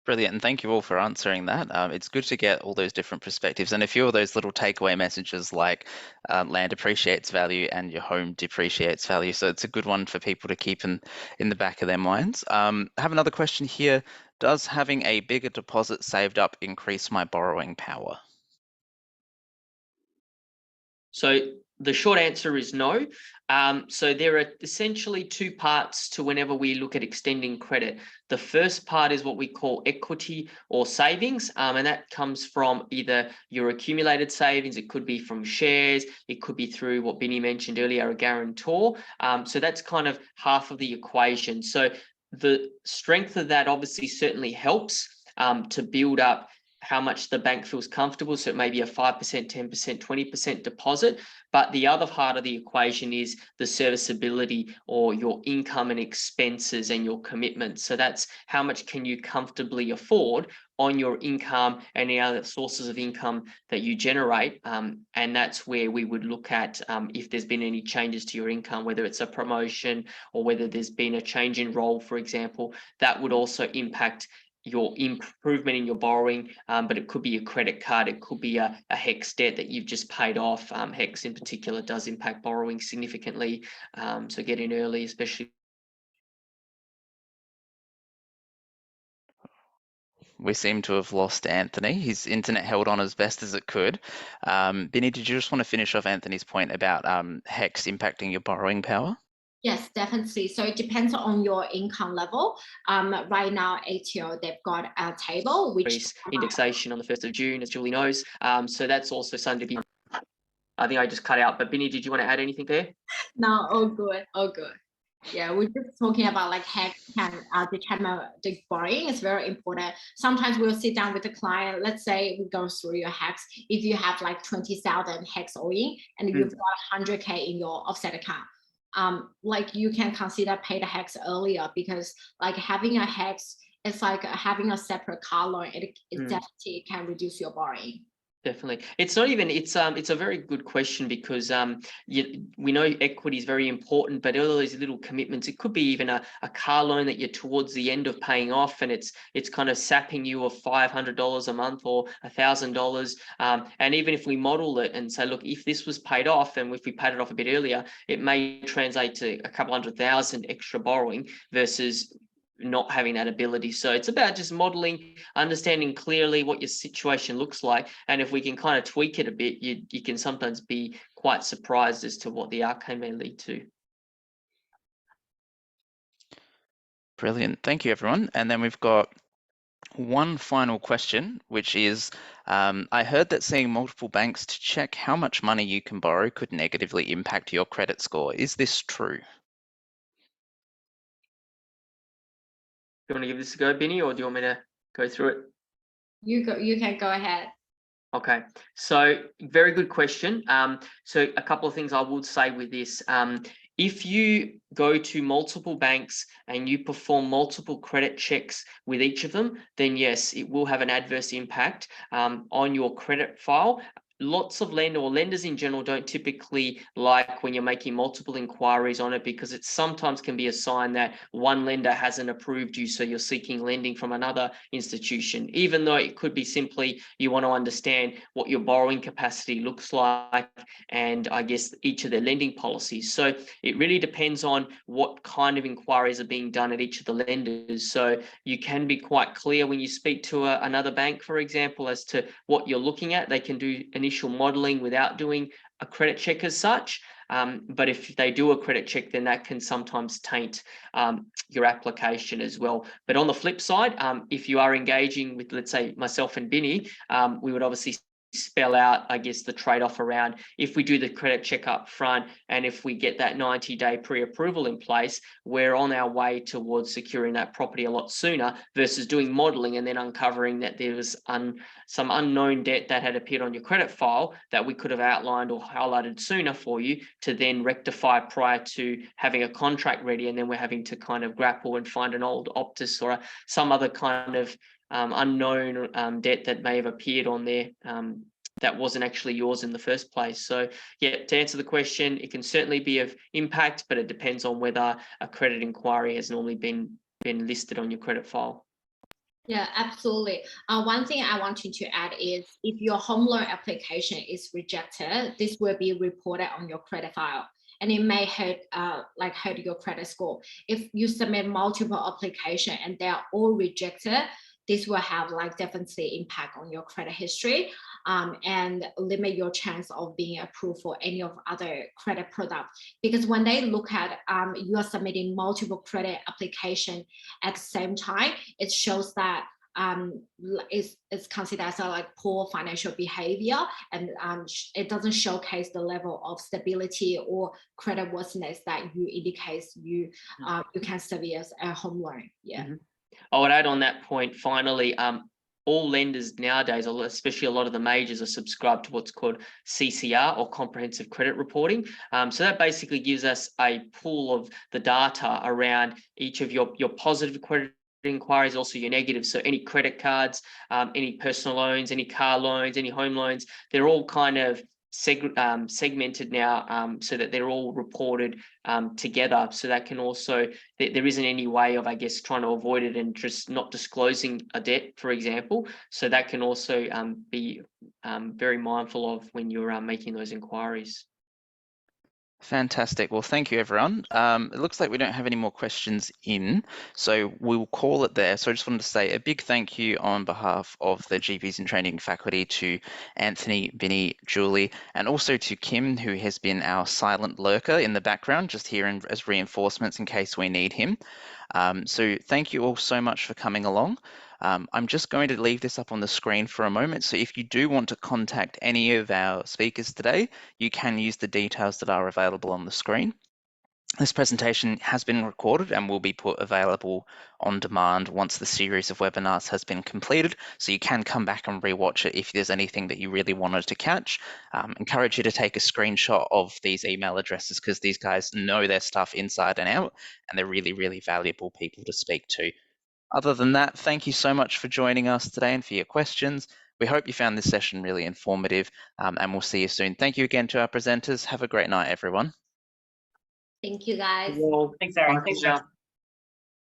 Brilliant, and thank you all for answering that. It's good to get all those different perspectives and a few of those little takeaway messages like land appreciates value and your home depreciates value. So it's a good one for people to keep in the back of their minds. I have another question here. Does having a bigger deposit saved up increase my borrowing power? So the short answer is no. So there are essentially two parts to whenever we look at extending credit. The first part is what we call equity or savings, and that comes from either your accumulated savings, it could be from shares, it could be through what Binny mentioned earlier, a guarantor. So that's kind of half of the equation. So the strength of that obviously certainly helps to build up how much the bank feels comfortable. So it may be a 5%, 10%, 20% deposit. But the other part of the equation is the serviceability, or your income and expenses and your commitments. So that's how much can you comfortably afford on your income and any other sources of income that you generate. And that's where we would look at if there's been any changes to your income, whether it's a promotion or whether there's been a change in role, for example. That would also impact your improvement in your borrowing, but it could be a credit card, it could be a HECS debt that you've just paid off. HECS in particular does impact borrowing significantly, so get in early, especially. We seem to have lost Anthony. His internet held on as best as it could. Binny, did you just want to finish off Anthony's point about HECS impacting your borrowing power? Yes, definitely. So it depends on your income level. Right now, ATO, they've got a table which indexation on the 1st of June, as Julie knows. So that's also something to be. I think I just cut out, but Binny, did you want to add anything there? No, all good, all good. Yeah, we're just talking about like HECS can determine the borrowing. It's very important. Sometimes we'll sit down with the client. Let's say we go through your HECS. If you have like 20,000 HECS owing and you've got 100K in your offset account, like you can consider pay the HECS earlier, because like having a HECS, it's like having a separate car loan. It definitely can reduce your borrowing. Definitely. It's not even, it's a very good question, because we know equity is very important, but all these little commitments, it could be even a car loan that you're towards the end of paying off, and it's kind of sapping you of $500 a month or $1,000. And even if we model it and say, look, if this was paid off and if we paid it off a bit earlier, it may translate to a couple $100,000 extra borrowing versus not having that ability. So it's about just modeling, understanding clearly what your situation looks like, and if we can kind of tweak it a bit, you can sometimes be quite surprised as to what the outcome may lead to. Brilliant. Thank you, everyone. And then we've got one final question, which is, I heard that seeing multiple banks to check how much money you can borrow could negatively impact your credit score. Is this true? You want to give this a go, Binny, or do you want me to go through it? You can go ahead. Okay, so very good question. So a couple of things I would say with this. If you go to multiple banks and you perform multiple credit checks with each of them, then yes, it will have an adverse impact on your credit file. Lots of lenders in general don't typically like when you're making multiple inquiries on it, because it sometimes can be a sign that one lender hasn't approved you, so you're seeking lending from another institution, even though it could be simply you want to understand what your borrowing capacity looks like and I guess each of their lending policies. So it really depends on what kind of inquiries are being done at each of the lenders. So you can be quite clear when you speak to another bank, for example, as to what you're looking at. They can do initial modeling without doing a credit check as such. But if they do a credit check, then that can sometimes taint your application as well. But on the flip side, if you are engaging with, let's say, myself and Binny, we would obviously spell out, I guess, the trade-off around if we do the credit check up front and if we get that 90-day pre-approval in place, we're on our way towards securing that property a lot sooner versus doing modeling and then uncovering that there was some unknown debt that had appeared on your credit file that we could have outlined or highlighted sooner for you to then rectify prior to having a contract ready, and then we're having to kind of grapple and find an old Optus or some other kind of unknown debt that may have appeared on there that wasn't actually yours in the first place. So yeah, to answer the question, it can certainly be of impact, but it depends on whether a credit inquiry has normally been listed on your credit file. Yeah, absolutely. One thing I want you to add is if your home loan application is rejected, this will be reported on your credit file, and it may hurt your credit score. If you submit multiple applications and they are all rejected, this will have definitely impact on your credit history and limit your chance of being approved for any of other credit products. Because when they look at you are submitting multiple credit applications at the same time, it shows that it's considered as poor financial behavior, and it doesn't showcase the level of stability or credit worthiness that you indicates you can service a home loan. Yeah. I would add on that point, finally, all lenders nowadays, especially a lot of the majors, are subscribed to what's called CCR, or comprehensive credit reporting. So that basically gives us a pool of the data around each of your positive credit inquiries, also your negative. So any credit cards, any personal loans, any car loans, any home loans, they're all kind of segmented now, so that they're all reported together. So that can also, there isn't any way of, I guess, trying to avoid it and just not disclosing a debt, for example. So that can also be very mindful of when you're making those inquiries. Fantastic. Well, thank you, everyone. It looks like we don't have any more questions in, so we'll call it there. So I just wanted to say a big thank you on behalf of the GPs in Training faculty to Anthony, Vinny, Julie, and also to Kim, who has been our silent lurker in the background, just here as reinforcements in case we need him. So thank you all so much for coming along. I'm just going to leave this up on the screen for a moment. So if you do want to contact any of our speakers today, you can use the details that are available on the screen. This presentation has been recorded and will be put available on demand once the series of webinars has been completed. So you can come back and rewatch it if there's anything that you really wanted to catch. Encourage you to take a screenshot of these email addresses, because these guys know their stuff inside and out, and they're really, really valuable people to speak to. Other than that, thank you so much for joining us today and for your questions. We hope you found this session really informative, and we'll see you soon. Thank you again to our presenters. Have a great night, everyone. Thank you, guys. Well, Thanks, Aaron. bye for Thanks, now. Jeff.